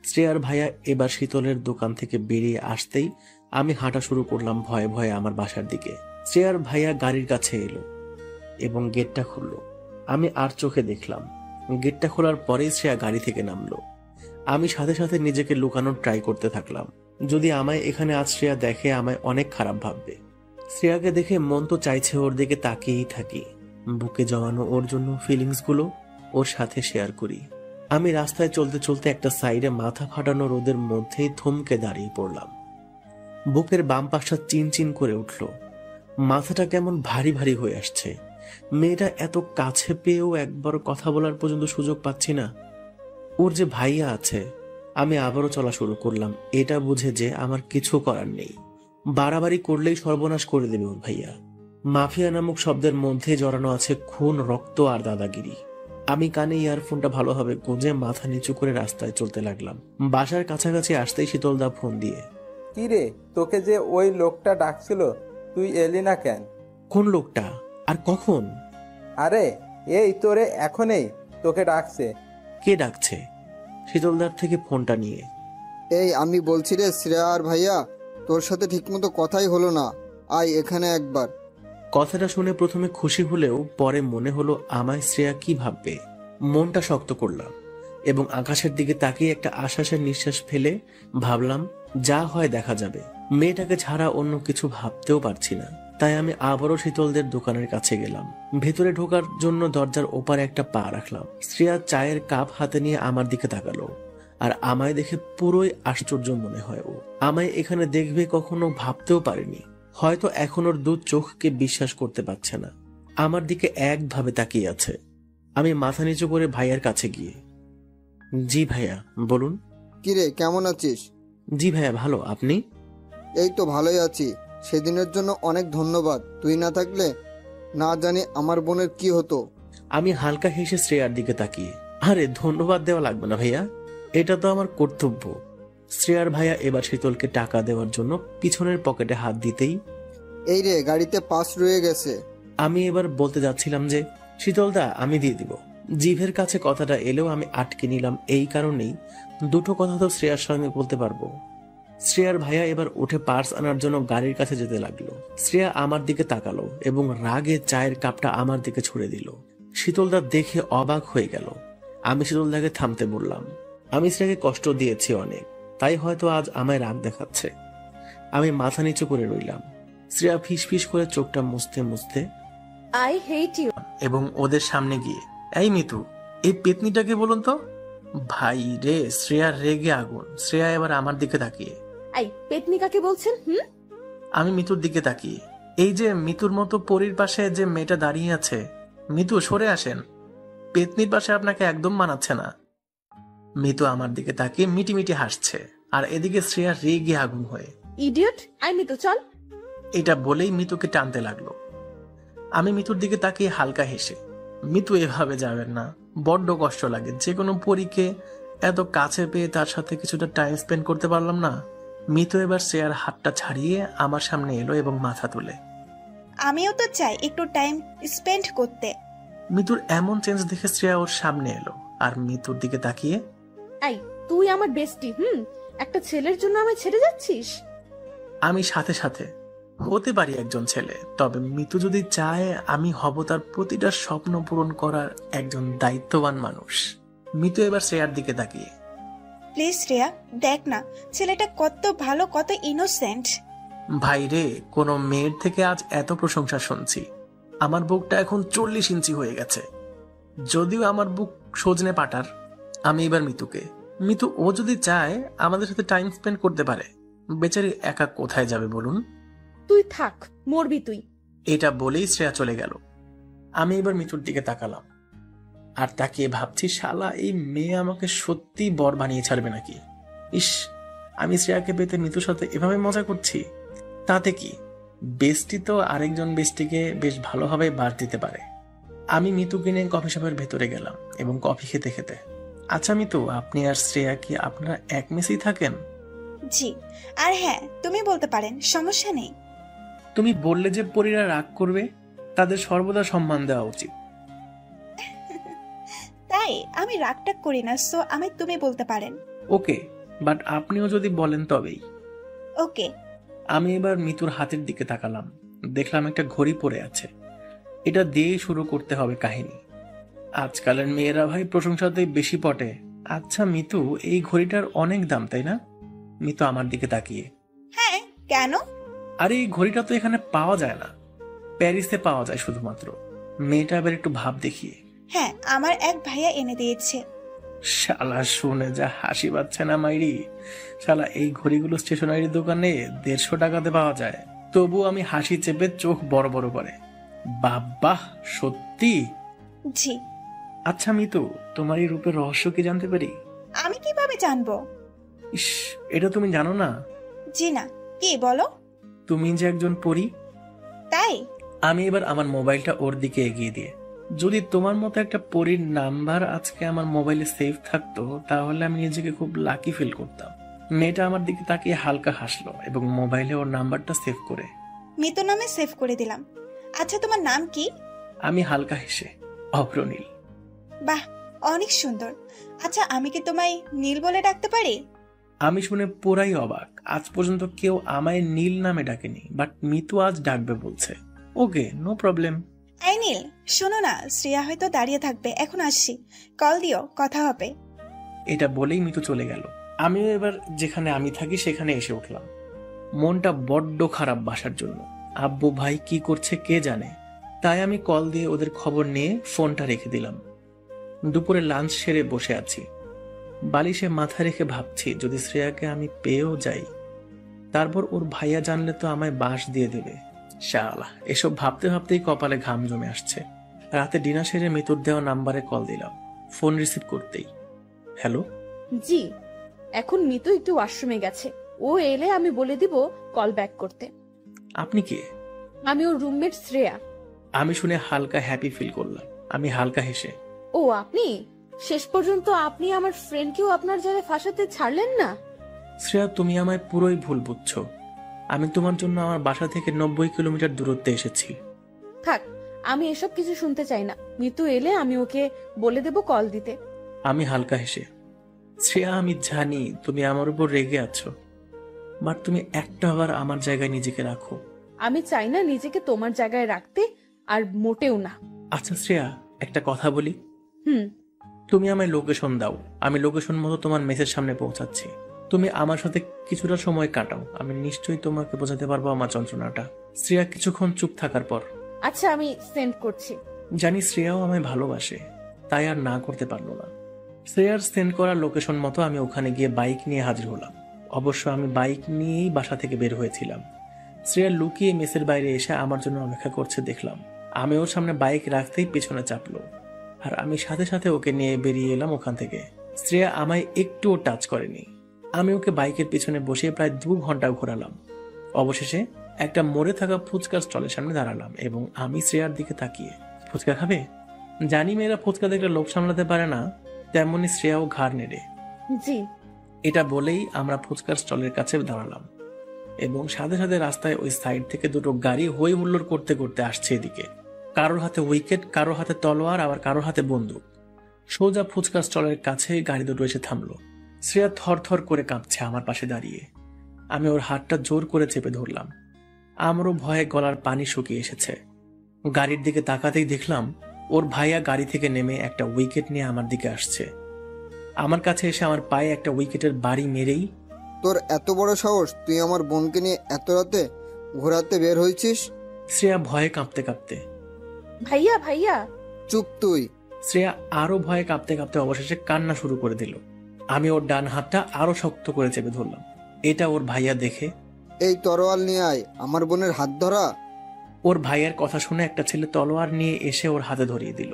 শ্রেয়ার ভাইয়া এবার শীতলের দোকান থেকে বেরিয়ে আসতেই আমি হাঁটা শুরু করলাম ভয়ে ভয়ে আমার বাসার দিকে। শ্রেয়ার ভাইয়া গাড়ির কাছে এলো এবং গেটটা খুললো। আমি আর চোখে দেখলাম। গেটটা খোলার পরেই শ্রেয়া গাড়ি থেকে নামলো। আমি সাথে সাথে নিজেকে লুকানোর ট্রাই করতে থাকলাম। যদি আমায় এখানে আজ শ্রেয়া দেখে আমায় অনেক খারাপ ভাববে। শ্রেয়াকে দেখে মন তো চাইছে ওর দিকে তাকিয়েই থাকি, বুকে জমানো ওর জন্য ফিলিংস গুলো ওর সাথে শেয়ার করি। আমি রাস্তায় চলতে চলতে একটা সাইডে মাথা ফাটানো রোদের মধ্যেই থমকে দাঁড়িয়ে পড়লাম। বুকের বাম পাশটা চিনচিন করে উঠল, মাথাটা কেমন ভারী ভারী হয়ে আসছে। মেয়েটা এত কাছে পেয়েও একবার কথা বলার পর্যন্ত সুযোগ পাচ্ছি না। ওর যে ভাইয়া আছে। আমি আবারও চলা শুরু করলাম, এটা বুঝে যে আমার কিছু করার নেই, বাড়াবাড়ি করলেই সর্বনাশ করে দেবে ওর ভাইয়া। মাফিয়া নামক শব্দের মধ্যে জড়ানো আছে খুন, রক্ত আর দাদাগিরি। আমি কানে ইয়ারফোনটা ভালোভাবে গুঁজে মাথা নিচু করে রাস্তায় চলতে লাগলাম। বাসার কাছাকাছি আসতেই শীতলদা ফোন দিয়ে, কি রে, তোকে যে ওই লোকটা ডাকছিল, তুই এলি না কেন? কোন লোকটা আর কখন? আরে এই তোরে এখনই তোকে ডাকছে। কে ডাকছে? শীতলদার থেকে ফোনটা নিয়ে, এই আমি বলছি রে শ্রেয়া আর ভাইয়া, তোর সাথে ঠিকমতো কথাই হলো না, আয় এখানে একবার। কথাটা শুনে প্রথমে খুশি হলেও পরে মনে হলো আমায় শ্রেয়া কি ভাববে। মনটা শক্ত করলাম এবং আকাশের দিকে তাকিয়ে একটা আশ্বাসের নিঃশ্বাস ফেলে ভাবলাম যা হয় দেখা যাবে। মেয়েটাকে ছাড়া অন্য কিছু ভাবতেও পারছি না। তাই আমি আবারও শীতলদের দোকানের কাছে গেলাম। ভেতরে ঢোকার জন্য দরজার ওপারে একটা পা রাখলাম। শ্রেয়া চায়ের কাপ হাতে নিয়ে আমার দিকে তাকালো, আর আমায় দেখে পুরোই আশ্চর্য মনে হয়। ও আমায় এখানে দেখবে কখনো ভাবতেও পারেনি। হয়তো এখন ওর দু চোখকে বিশ্বাস করতে পারছে না। আমার দিকে একভাবে তাকিয়ে আছে। আমি মাথা নিচু করে ভাইয়ার কাছে গিয়ে, জি ভাইয়া বলুন। কিরে কেমন আছিস? জি ভাইয়া ভালো, আপনি? এই তো ভালোই আছি। সেদিনের জন্য অনেক ধন্যবাদ, তুই না থাকলে না জানি আমার বোনের কি হতো। আমি হালকা হেসে শ্রেয়ার দিকে তাকিয়ে, আরে ধন্যবাদ দেওয়া লাগবে না ভাইয়া, এটা তো আমার কর্তব্য। শ্রেয়ার ভাইয়া এবার শীতলকে টাকা দেওয়ার জন্য পিছনের পকেটে হাত দিতেই, এই রে গাড়িতে পাস রয়ে গেছে। আমি এবার বলতে যাচ্ছিলাম যে শীতলদা আমি দিয়ে দিব। জিভের কাছে কথাটা এলেও আমি আটকে নিলাম, এই কারণেই দুটো কথা তো শ্রেয়ার সঙ্গে বলতে পারবো। শ্রেয়ার ভাইয়া এবার উঠে পার্স আনার জন্য গাড়ির কাছে যেতে লাগলো। শ্রেয়া আমার দিকে তাকালো এবং রাগে চায়ের কাপটা আমার দিকে ছুড়ে দিল। শীতলদা দেখে অবাক হয়ে গেল। আমি শীতলদাকে থামতে বললাম, আমি শ্রেয়াকে কষ্ট দিয়েছি অনেক, তাই হয়তো আজ আমায় রাগ দেখাচ্ছে। আমি মাথা নিচু করে রইলাম। শ্রেয়া ফিস ফিস করে চোখটা মুছতে মুছতে আই হেট ইউ এবং ওদের সামনে গিয়ে, এই মিতু, এই পেতনিটাকে বলুন তো। ভাই রে, শ্রেয়ার রেগে আগুন। শ্রেয়া এবার আমার দিকে তাকিয়ে, আই পেতনি কাকে বলছেন? আমি মিতুর দিকে তাকিয়ে, এই যে মিতুর মতো পরীর পাশে যে মেয়েটা দাঁড়িয়ে আছে, মিতু সরে আসেন, পেতনির পাশে আপনাকে একদম মানাচ্ছে না। মিতু আমার দিকে তাকিয়ে মিটি মিটি হাসছে, আর এদিকে শ্রেয়া রেগে আগুন হয়ে, ইডিয়ট, আই মিতু চল। এটা বলেই মিতুকে টানতে লাগলো। আমি মিতুর দিকে তাকিয়ে হালকা হেসে, মিতু এভাবে যাবেন না, বড্ড কষ্ট লাগে। যে কোনো পরীকে এত কাছে পেয়ে তার সাথে কিছুটা টাইম স্পেন্ড করতে পারলাম না। মিতু এবার শ্রেয়ার হাতটা ছাড়িয়ে আমার সামনে এলো এবং মাথা তুলে, আমিও তো চাই একটু টাইম স্পেন্ড করতে। মিতুর এমন চেঞ্জ দেখে শ্রেয়া ওর সামনে এলো আর মিতুর দিকে তাকিয়ে, আই তুই আমার বেস্টি, একটা ছেলের জন্য আমায় ছেড়ে যাচ্ছিস? আমি সাথে সাথে হতে পারি একজন ছেলে, তবে মিতু যদি চায় আমি হব তার প্রতিটা স্বপ্ন পূরণ করার একজন দায়িত্ববান মানুষ। মিতু এবার শ্রেয়ার দিকে তাকিয়ে, প্লিজ শ্রেয়া, দেখ না ছেলেটা কত ভালো, কত ইনোসেন্ট। ভাই রে, কোনো মেয়ের থেকে আজ এত প্রশংসা শুনছি। আমার বুকটা এখন 40 ইঞ্চি হয়ে গেছে। যদিও আমার বুক সজনে পাটার। আমি এবার মিতুকে, মিতু ও যদি চায় আমাদের সাথে টাইম স্পেন্ড করতে পারে। বেচারি একা কোথায় যাবে বলুন? তুই থাক, মরবি তুই। এটা বলেই শ্রেয়া চলে গেল। আমি এবার মিতুর দিকে তাকালাম আর তাকিয়ে ভাবছি, শালা এই মেয়ে আমাকে সত্যি বর বানিয়ে ছাড়বে নাকি। ইস, আমি শ্রেয়াকে পেতে মিতুর সাথে এভাবে মজা করছি, তাতে কি বেস্টি তো আরেকজন বেস্টিকে বেশ ভালোভাবে বাদ দিতে পারে। আমি মিতুকে নিয়ে কফি শপের ভেতরে গেলাম এবং কফি খেতে খেতে, আচ্ছা মিতু, আপনি আর শ্রেয়া কি আপনারা এক মেসেই থাকেন? জি, আর হ্যাঁ তুমি বলতে পারেন, সমস্যা নেই। তুমি বললে যে পরীরা রাগ করবে, তাদের সর্বদা সম্মান দেওয়া উচিত। তাই আমি রাগটাগ করি না, সো আমি তুমি বলতে পারেন। ওকে, বাট আপনিও যদি বলেন তবেই। ওকে। আমি এবার মিতুর হাতের দিকে তাকালাম, দেখলাম একটা ঘড়ি পড়ে আছে। এটা দিয়েই শুরু করতে হবে কাহিনী। আজকালের মেয়েরা ভাই প্রশংসাতেই বেশি পটে। আচ্ছা মিতু, এই ঘড়িটার অনেক দাম তাই না? মিতু আমার দিকে তাকিয়ে, হ্যাঁ, কেন? আরে এই ঘড়িটা তো এখানে পাওয়া যায় না, প্যারিসে পাওয়া যায় শুধুমাত্র। মেয়েটা এবার একটু ভাব দেখিয়ে, হ্যাঁ, আমার এক ভাইয়া এনে দিয়েছে। শালা শুনে যা হাসি পাচ্ছে না মাইরি। শালা এই ঘড়িগুলো স্টেশনারি দোকানে 150 টাকাতে পাওয়া যায়, তবু আমি হাসি চেপে চোখ বড় বড় করে। বাবা, সত্যি? জি। আচ্ছা মিতু, তোমার এই রূপের রহস্য কি জানতে পারি? আমি কিভাবে জানবো? ইস, এটা তুমি জানো না? জি না, কি বলো? তুমি যে একজন পরী। তাই? আমি এবার আমার মোবাইলটা ওর দিকে এগিয়ে দিয়ে, যদি তোমার মতো একটা পরীর নাম্বার আজকে আমার মোবাইলে সেভ থাকতো তাহলে আমি নিজেকে খুব লাকি ফিল করতাম। মেয়েটা আমার দিকে তাকিয়ে হালকা হাসলো এবং মোবাইলে ওর নাম্বারটা সেভ করে মিতু নামে সেভ করে দিলাম। আচ্ছা, তোমার নাম কি? আমি হালকা হেসে, অগ্রনীল। বাহ, অনেক সুন্দর। আচ্ছা, আমি কি তোমায় নীল বলে ডাকতে পারি? আমি শুনে পুরাই অবাক। আজ পর্যন্ত কেউ আমায় নীল নামে ডাকেনি, বাট মিতু আজ ডাকবে বলছে। ওকে, নো প্রবলেম। এই নীল, শোনো না, শ্রেয়া হয়তো দাঁড়িয়ে থাকবে, এখন আসছি, কল দিও, কথা হবে। এটা বলেই মিতু চলে গেল। আমিও এবার যেখানে আমি থাকি সেখানে এসে উঠলাম। মনটা বড্ড খারাপ বাসার জন্য। আব্বু ভাই কি করছে কে জানে, তাই আমি কল দিয়ে ওদের খবর নিয়ে ফোনটা রেখে দিলাম। দুপুরে লাঞ্চ সেরে বসে আছি, বালিশে মাথা রেখে ভাবছি যদি শ্রেয়াকে আমি পেয়েও যাই, তারপর ওর ভাইয়া জানলে তো আমায় বাঁশ দিয়ে দেবে। শালা, এসব ভাবতে ভাবতেই কপালে ঘাম জমে আসছে। রাতে ডিনার সেরে মিতুর দেওয়া নাম্বারে কল দিলাম। ফোন রিসিভ করতেই, হ্যালো। জি, এখন মিতু একটু ওয়াশরুমে গেছে, ও এলে আমি বলে দিব কল ব্যাক করতে। আপনি কে? আমি ওর রুমমেট শ্রেয়া। আমি শুনে হালকা হ্যাপি ফিল করলাম। আমি হালকা হেসে, ও আপনি? শেষ পর্যন্ত আপনি আমার ফ্রেন্ডকেও আপনার জায়গায় ফাঁসাতে ছাড়লেন না। শ্রেয়া, তুমি আমায় পুরোই ভুল বুঝছো। আমি তোমার জন্য আমার বাসা থেকে 90 কিলোমিটার দূরত্বে এসেছি। থাক, আমি এসব কিছু শুনতে চাই না। মিতু এলে আমি ওকে বলে দেব কল দিতে। আমি হালকা হেসে, শ্রেয়া আমি জানি তুমি আমার উপর রেগে আছো, বাট তুমি একটাবার আমার জায়গায় নিজেকে রাখো। আমি চাই না নিজেকে তোমার জায়গায় রাখতে, আর মোটেও না। আচ্ছা শ্রেয়া, একটা কথা বলি। হুম। তুমি আমায় লোকেশন দাও, আমি লোকেশন মতো তোমার মেসের সামনে পৌঁছাচ্ছি। তুমি আমার সাথে কিছুটা সময় কাটাও, আমি নিশ্চয়ই তোমাকে বোঝাতে পারবো আমার যন্ত্রণাটা। শ্রেয়া কিছুক্ষণ চুপ থাকার পর, আচ্ছা আমি সেন্ড করছি। জানি শ্রেয়াও আমায় ভালোবাসে, তাই আর না করতে পারলো না। শ্রেয়ার সেন্ড করা লোকেশন মতো আমি ওখানে গিয়ে বাইক নিয়ে হাজির হলাম। অবশ্য আমি বাইক নিয়েই বাসা থেকে বের হয়েছিলাম। শ্রেয়া লুকিয়ে মেসের বাইরে এসে আমার জন্য অপেক্ষা করছে দেখলাম। আমি ওর সামনে বাইক রাখতেই পেছনে চাপলো, আর আমি সাথে সাথে ওকে নিয়ে বেরিয়ে এলাম ওখান থেকে। শ্রেয়া আমায় একটুও টাচ করেনি। আমি ওকে বাইকের পিছনে বসিয়ে প্রায় 2 ঘন্টা ঘোরালাম। অবশেষে একটা মরে থাকা ফুচকার স্টলের সামনে দাঁড়ালাম এবং আমি শ্রেয়ার দিকে তাকিয়ে, ফুচকা খাবে? জানি মেয়েরা ফুচকা দেখলে লোভ সামলাতে পারে না, তেমনি শ্রেয়াও ঘাড় নেড়ে জি। এটা বলেই আমরা ফুচকার স্টলের কাছে দাঁড়ালাম এবং সাথে সাথে রাস্তায় ওই সাইড থেকে 2টো গাড়ি হই হুল্লোড় করতে করতে আসছে এদিকে। কারোর হাতে উইকেট, কারোর হাতে তলোয়ার, আবার কারোর হাতে বন্দুক। সোজা ফুচকার স্টলের কাছে গাড়ি দুটো এসে থামলো। শ্রেয়া থরথর করে কাঁপছে আমার পাশে দাঁড়িয়ে। আমি ওর হাতটা জোর করে চেপে ধরলাম। আমারও ভয়ে গলার পানি শুকিয়ে এসেছে। গাড়ির দিকে তাকাতেই দেখলাম ওর ভাইয়া গাড়ি থেকে নেমে একটা উইকেট নিয়ে আমার দিকে আসছে। আমার কাছে এসে আমার পায়ে একটা উইকেটের বাড়ি মেরেই, তোর এত বড় সাহস, তুই আমার বোনকে নিয়ে এত রাতে ঘোরাতে বের হয়েছিস? শ্রেয়া ভয়ে কাঁপতে কাঁপতে, ভাইয়া ভাইয়া। চুপ তুই। শ্রেয়া আরো ভয়ে কাঁপতে কাঁপতে অবশেষে কান্না শুরু করে দিল। আমি ওর ডান হাতটা আরো শক্ত করে চেপে ধরলাম। এটা ওর ভাইয়া দেখে, এই তরোয়াল নিয়ে আয়, আমার বোনের হাত ধরা। ওর ভাইয়ের কথা শুনে একটা ছেলে তলোয়ার নিয়ে এসে ওর হাতে ধরিয়ে দিল।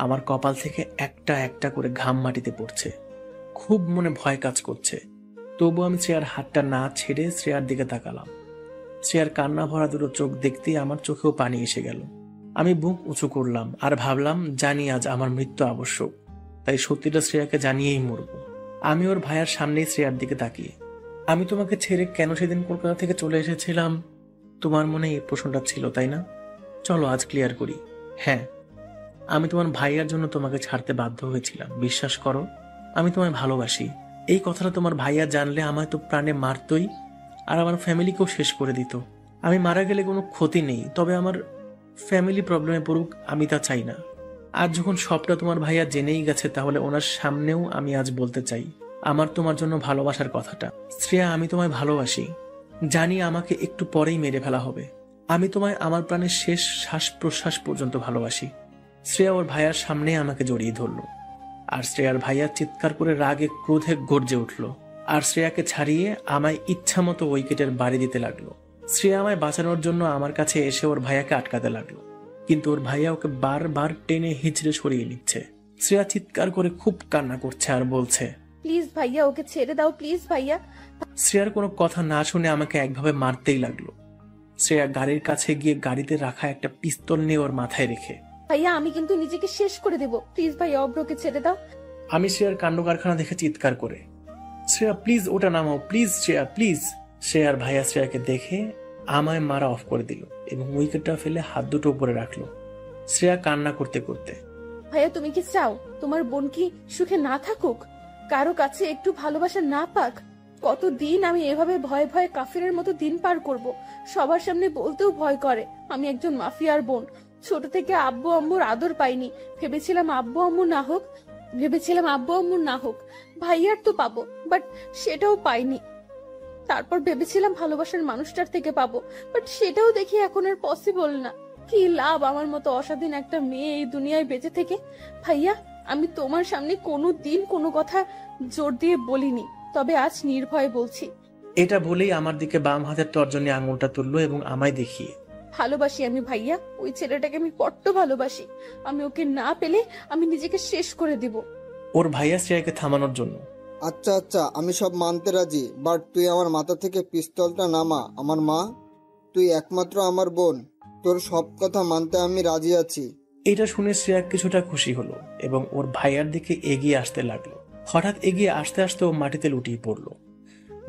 আমার কপাল থেকে একটা একটা করে ঘাম মাটিতে পড়ছে। খুব মনে ভয় কাজ করছে, তবু আমি শ্রেয়ার হাতটা না ছেড়ে শ্রেয়ার দিকে তাকালাম। শ্রেয়ার কান্না ভরা 2টো চোখ দেখতেই আমার চোখেও পানি এসে গেল। আমি বুক উঁচু করলাম আর ভাবলাম, জানি আজ আমার মৃত্যু আবশ্যক, তাই সত্যিটা শ্রেয়াকে জানিয়েই মরব। আমি ওর ভাইয়ার সামনেই শ্রেয়ার দিকে তাকিয়ে, আমি তোমাকে ছেড়ে কেন সেদিন কলকাতা থেকে চলে এসেছিলাম? তোমার মনে এই প্রশ্নটা ছিল তাই না? চলো আজ ক্লিয়ার করি। হ্যাঁ, আমি তোমার ভাইয়ার জন্য তোমাকে ছাড়তে বাধ্য হয়েছিলাম। বিশ্বাস করো, আমি তোমায় ভালোবাসি। এই কথাটা তোমার ভাইয়া জানলে আমায় তো প্রাণে মারতই, আর আমার ফ্যামিলিকেও শেষ করে দিত। আমি মারা গেলে কোনো ক্ষতি নেই, তবে আমার ফ্যামিলি প্রবলেমে পড়ুক আমি তা চাই না। আজ যখন সবটা তোমার ভাইয়া জেনেই গেছে, তাহলে ওনার সামনেও আমি আজ বলতে চাই আমার তোমার জন্য ভালোবাসার কথাটা। শ্রেয়া, আমি তোমায় ভালোবাসি। জানি আমাকে একটু পরেই মেরে ফেলা হবে। আমি তোমায় আমার প্রাণের শেষ শ্বাস প্রশ্বাস পর্যন্ত ভালোবাসি। শ্রেয়া ওর ভাইয়ার সামনে আমাকে জড়িয়ে ধরল, আর শ্রেয়ার ভাইয়া চিৎকার করে রাগে ক্রোধে গর্জে উঠল, আর শ্রেয়াকে ছাড়িয়ে আমায় ইচ্ছামতো উইকেটের বাড়ি দিতে লাগলো। শ্রেয়া আমায় বাঁচানোর জন্য আমার কাছে এসে ওর ভাইয়াকে আটকাতে লাগলো, কিন্তু ওর ভাইয়া ওকে বারবার টেনে হিঁচড়ে সরিয়ে নিচ্ছে। শ্রেয়া চিৎকার করে খুব কান্না করছে আর বলছে, প্লিজ ভাইয়া, ওকে ছেড়ে দাও প্লিজ ভাইয়া। শ্রেয়ার কোনো কথা না শুনে আমাকে একভাবে মারতেই লাগলো। শ্রেয়া গাড়ির কাছে গিয়ে গাড়িতে রাখা একটা পিস্তল নিয়ে ওর মাথায় রেখে, ভাইয়া আমি কিন্তু নিজেকে শেষ করে দেব, প্লিজ ভাইয়া অব্রকে ছেড়ে দাও। আমি শ্রেয়ার কাণ্ড কারখানা দেখে চিৎকার করে, শ্রেয়া প্লিজ ওটা নামাও, প্লিজ শ্রেয়া প্লিজ। শ্রেয়ার ভাইয়া শ্রেয়াকে দেখে আমায় মারা অফ করে দিল এবং উইকেটটা ফেলে হাত দুটো উপরে রাখলো। শ্রেয়া কান্না করতে করতে, ভাইয়া তুমি কি চাও তোমার বোন কি সুখে না থাকুক, কারো কাছে একটু ভালোবাসা না পাক? কতদিন আমি এভাবে ভয়ে ভয়ে কাফিরের মতো দিন পার করব? সবার সামনে বলতেও ভয় করে আমি একজন মাফিয়ার বোন। ছোট থেকে আব্বু আম্মুর আদর পাইনি, ভেবেছিলাম আব্বু আম্মুর না হোক ভাইয়ার তো পাবো, বাট সেটাও পাইনি। তারপর ভেবেছিলাম ভালোবাসার মানুষটার থেকে পাবো, বাট সেটাও দেখি এখন আর পসিবল না। কি লাভ আমার মতো অস্বাধীন একটা মেয়ে এই দুনিয়ায় বেঁচে থেকে? ভাইয়া আমি তোমার সামনে কোনো দিন কোনো কথা জোর দিয়ে বলিনি, তবে আজ নির্ভয়ে বলছি। এটা বলেই আমার দিকে বাম হাতের তর্জনী আঙুলটা তুললো এবং আমায় দেখিয়ে, ভালোবাসি আমি ভাইয়া, ওই ছেলেটাকে আমি বড্ড ভালোবাসি। আমি ওকে না পেলে আমি নিজেকে শেষ করে দিব। ওর ভাইয়া শ্রেয়াকে থামানোর জন্য, আচ্ছা আচ্ছা আমি সব মানতে রাজি, বাট তুই আমার মাথা থেকে পিস্তলটা নামা। আমার মা, তুই একমাত্র আমার বোন, তোর সব কথা মানতে আমি রাজি আছি। এটা শুনে শ্রেয়া কিছুটা খুশি হলো এবং ওর ভাইয়ার দিকে এগিয়ে আসতে লাগলো। হঠাৎ এগিয়ে আসতে আসতে ও মাটিতে লুটিয়ে পড়লো।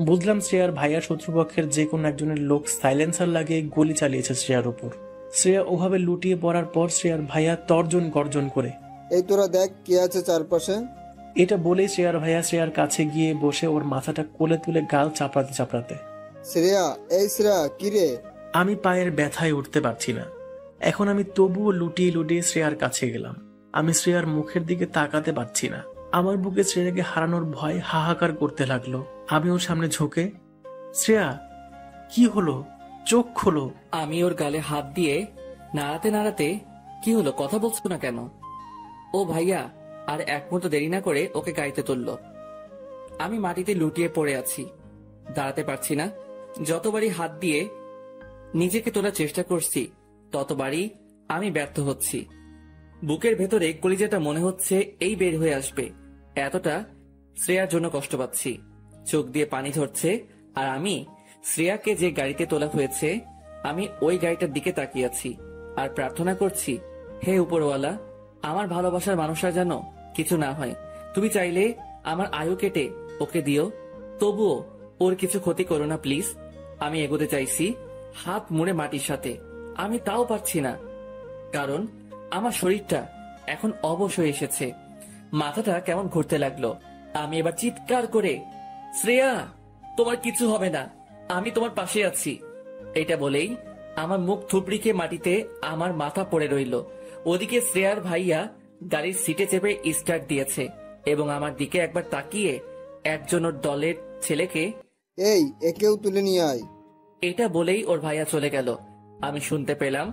বুঝলাম শ্রেয়ার ভাইয়ার শত্রুপক্ষের যে কোনো একজনের লোক সাইলেন্সার লাগিয়ে গুলি চালিয়েছে শ্রেয়ার উপর। শ্রেয়া ওভাবে লুটিয়ে পড়ার পর শ্রেয়ার ভাইয়া তর্জন গর্জন করে, এই তোরা দেখ কে আছে চারপাশে। এটা বলেই শ্রেয়ার ভাইয়া শ্রেয়ার কাছে গিয়ে বসে ওর মাথাটা কোলে তুলে গাল চাপড়াতে চাপড়াতে, শ্রেয়া, এই শ্রেয়া কি রে? আমি পায়ের ব্যথায় উঠতে পারছি না। এখন আমি তবুও লুটিয়ে লুটিয়ে শ্রেয়ার কাছে গেলাম। আমি শ্রেয়ার মুখের দিকে তাকাতে পারছি না। আমার বুকে শ্রেয়াকে হারানোর ভয় হাহাকার করতে লাগলো। আমি ওর সামনে ঝুঁকে, শ্রেয়া কি হলো, চোখ খোলো। আমি ওর গালে হাত দিয়ে নাড়াতে নাড়াতে, কি হলো, কথা বলছো না কেন? ও ভাইয়া আর এক মুহূর্ত দেরি না করে ওকে গাড়িতে তুললো। আমি মাটিতে লুটিয়ে পড়ে আছি, দাঁড়াতে পারছি না। যতবারই হাত দিয়ে নিজেকে তোলার চেষ্টা করছি ততবারই আমি ব্যর্থ হচ্ছি। বুকের ভেতরে কলিজাটা মনে হচ্ছে এই বের হয়ে আসবে, এতটা শ্রেয়ার জন্য কষ্ট পাচ্ছি। চোখ দিয়ে পানি ঝরছে আর আমি শ্রেয়াকে যে গাড়িতে তোলা হয়েছে আমি ওই গাড়িটার দিকে তাকিয়ে আছি আর প্রার্থনা করছি, হে উপরওয়ালা, আমার ভালোবাসার মানুষরা যেন কিছু না হয়। তুমি চাইলে আমার আয়ু কেটে ওকে দিও, তবুও ওর কিছু ক্ষতি করো না প্লিজ। আমি এগোতে চাইছি হাত মুড়ে মাটির সাথে, আমি তাও পারছি না, কারণ আমার শরীরটা এখন অবশ হয়ে এসেছে। মাথাটা কেমন ঘুরতে লাগলো। আমি এবার চিৎকার করে, শ্রেয়া তোমার কিছু হবে না, আমি তোমার পাশে আছি। এটা বলেই আমার মুখ থুবড়ি খেয়ে মাটিতে আমার মাথা পড়ে রইল। ওদিকে শ্রেয়ার ভাইয়া গাড়ির সিটে চেপে স্টার্ট দিয়েছে এবং আমার দিকে একবার তাকিয়ে একজন ওর দলের ছেলেকে, এই একেও তুলে নিয়ে আয়। এটা বলেই ওর ভাইয়া চলে গেল। আমি শুনতে পেলাম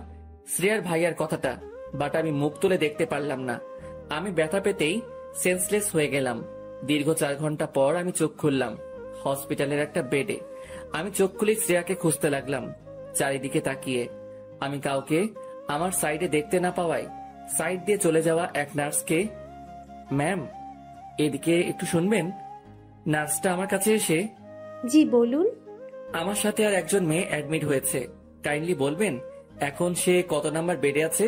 শ্রেয়ার ভাইয়ার কথাটা, বাট আমি মুখ তুলে দেখতে পারলাম না। আমি ব্যথা পেতেই সেন্সলেস হয়ে গেলাম। দীর্ঘ 4 ঘন্টা পর আমি চোখ খুললাম হসপিটালের একটা বেডে। আমি চোখ খুলে শ্রেয়াকে খুঁজতে লাগলাম চারিদিকে তাকিয়ে। আমি কাউকে আমার সাইডে দেখতে না পাওয়ায় সাইড দিয়ে চলে যাওয়া এক নার্সকে, ম্যাম এদিকে একটু শুনবেন। নার্সটা আমার কাছে এসে, জি বলুন। আমার সাথে আর একজন মেয়ে অ্যাডমিট হয়েছে, কাইন্ডলি বলবেন এখন সে কত নাম্বার বেডে আছে?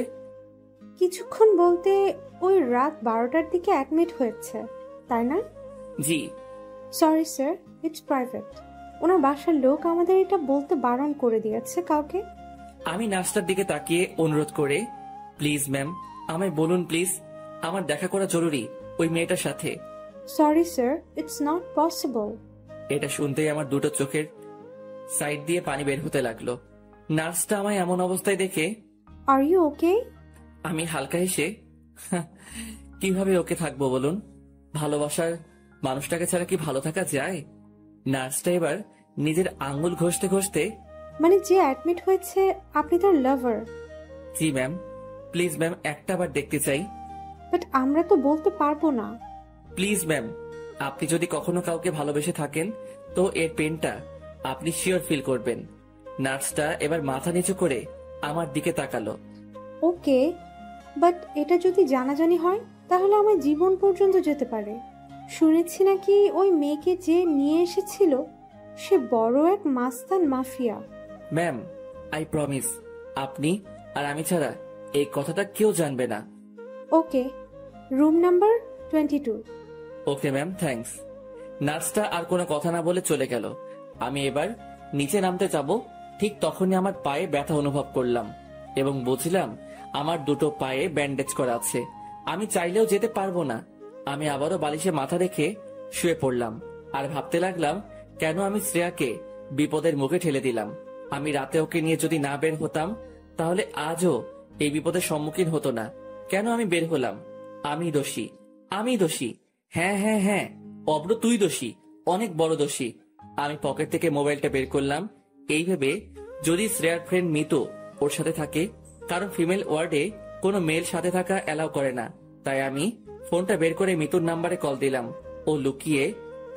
কিছুক্ষণ বলতে ওই রাত 12টার দিকে অ্যাডমিট হয়েছে, তাই না? জি। Sorry sir, it's private. ওনার বাসার লোক আমাদের এটা বলতে বারণ করে দিয়েছে কাউকে। আমি নার্সটার দিকে তাকিয়ে অনুরোধ করে, প্লিজ ম্যাম আমায় বলুন প্লিজ, আমার দেখা করা জরুরি ওই মেয়েটার সাথে। Sorry sir, it's not possible. এটা শুনতেই আমার দুটো চোখের সাইড দিয়ে পানি বের হতে লাগলো। নার্সটা আমায় এমন অবস্থায় দেখে, আর ইউ ওকে? আমি হালকা হেসে, কিভাবে ওকে থাকবো বলুন, ভালোবাসার মানুষটাকে ছাড়া কি ভালো থাকা যায়? নার্সটা এবার নিজের আঙ্গুল ঘষতে ঘষতে, মানে যে অ্যাডমিট হয়েছে আপনি তার লাভার? জি ম্যাম। প্লিজ ম্যাম, একটা বার দেখতে চাই। বাট আমরা তো বলতে পারবো না। প্লিজ ম্যাম, আপনি যদি কখনো কাউকে ভালোবেসে থাকেন তো এর পেনটা আপনি শিওর ফিল করবেন। নার্সটা এবার মাথা নিচু করে আমার দিকে তাকালো। ওকে, বাট এটা যদি জানাজানি হয় তাহলে আমার জীবন পর্যন্ত যেতে পারে। শুনেছি নাকি ওই মেয়েকে যে নিয়ে এসেছিল সে বড় এক মাস্তান মাফিয়া। ম্যাম, আই প্রমিস আপনি আর আমি ছাড়া এই কথাটা কেউ জানবে না। Okay, room number 22। Okay ma'am, thanks. নার্সটা আর কোনো কথা না বলে চলে গেল। আমি এবার নিচে নামতে যাব, ঠিক তখনই আমার পায়ে ব্যথা অনুভব করলাম এবং বুঝলাম আমার দুটো পায়ে ব্যান্ডেজ করা আছে। আমি চাইলেও যেতে পারবো না। আমি আবারও বালিশে মাথা রেখে শুয়ে পড়লাম আর ভাবতে লাগলাম কেন আমি শ্রেয়াকে বিপদের মুখে ঠেলে দিলাম। আমি রাতে ওকে নিয়ে যদি না বের হতাম তাহলে আজও এই বিপদের সম্মুখীন হতো না। কেন আমি বের হলাম? আমি দোষী, আমি দোষী। হ্যাঁ হ্যাঁ হ্যাঁ, অব্র তুই দোষী, অনেক বড় দোষী। আমি পকেট থেকে মোবাইলটা বের করলাম এই ভেবে যদি শ্রেয়ার ফ্রেন্ড মিতু ওর সাথে থাকে, কারণ ফিমেল ওয়ার্ডে কোনো মেল সাথে থাকা অ্যালাউ করে না। তাই আমি ফোনটা বের করে মিতুর নাম্বারে কল দিলাম। ও লুকিয়ে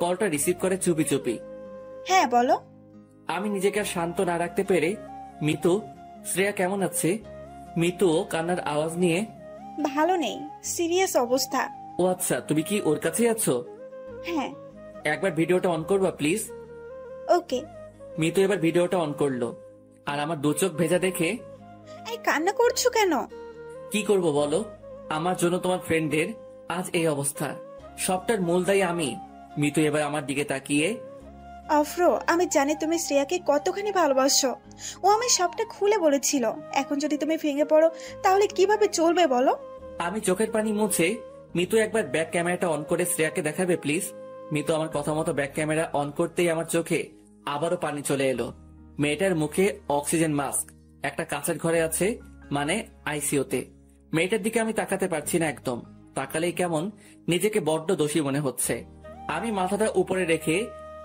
কলটা রিসিভ করে চুপি চুপি। হ্যাঁ বলো। আমি নিজেকে আর শান্ত না রাখতে পেরে, মিতু, শ্রেয়া কেমন আছে? মিতু কান্নার আওয়াজ নিয়ে, ভালো নেই, সিরিয়াস অবস্থা। ও আচ্ছা, তুমি কি ওর কাছেই আছো? হ্যাঁ। একবার ভিডিওটা অন করবা প্লিজ? ওকে। মিতু এবার ভিডিওটা অন করলো আর আমার দু চোখ ভেজা দেখে, এই কান্না করছো কেন? কি করব বলো? আমার জন্য তোমার ফ্রেন্ডের আজ এই অবস্থা, সবটার মূল দায়ী আমি। মিতু এবার আমার দিকে তাকিয়ে, অফরো, আমি জানি তুমি শ্রেয়াকে কতখানি ভালোবাসো। ও আমি সবটা খুলে বলেছিল। এখন যদি তুমি ভেঙে পড়ো তাহলে কিভাবে চলবে বলো? আমি চোখের পানি মুছে, মিতু একবার ব্যাক ক্যামেরাটা অন করে শ্রেয়াকে দেখাবে প্লিজ? মিতু আমার কথা মতো ব্যাক ক্যামেরা অন করতেই আমার চোখে আবারও পানি চলে এলো। মেয়েটার মুখে অক্সিজেন মাস্ক, একটা কাঁচের ঘরে আছে, মানে আইসিইউতে। মেয়েটার দিকে আমি তাকাতে পারছি না একদম। তাকালেই কেমন নিজেকে বড্ড দোষী মনে হচ্ছে। আমি মাথাটা উপরে রেখে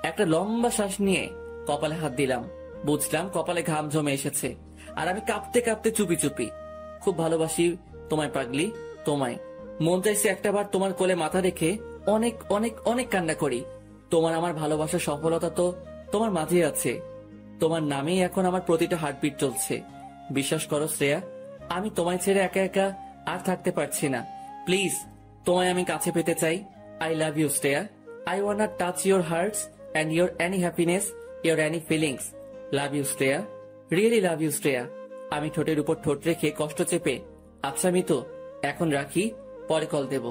একটা লম্বা শ্বাস নিয়ে কপালে হাত দিলাম। বুঝলাম কপালে ঘাম জমে এসেছে আর আমি কাঁপতে কাঁপতে চুপি চুপি, খুব ভালোবাসি তোমায় পাগলি, তোমায়। মন চাইছে একটাবার তোমার কোলে মাথা রেখে অনেক অনেক অনেক কান্না করি। তোমার আমার ভালোবাসার সফলতা তো তোমার মাঝে আছে। তোমার নামেই এখন আমার প্রতিটা হার্টবিট চলছে। বিশ্বাস করো শ্রেয়া, আমি তোমায় ছেড়ে একা একা আর থাকতে পারছি না। প্লিজ, তোমায় আমি কাছে পেতে চাই। I love you Shreya. I want touch your hearts and your any happiness, your any feelings. Love you Shreya, really love you Shreya. আমি ঠোঁটের উপর ঠোঁট রেখে কষ্ট চেপে, আচ্ছা মিতু, এখন রাখি, পরে কল দেব।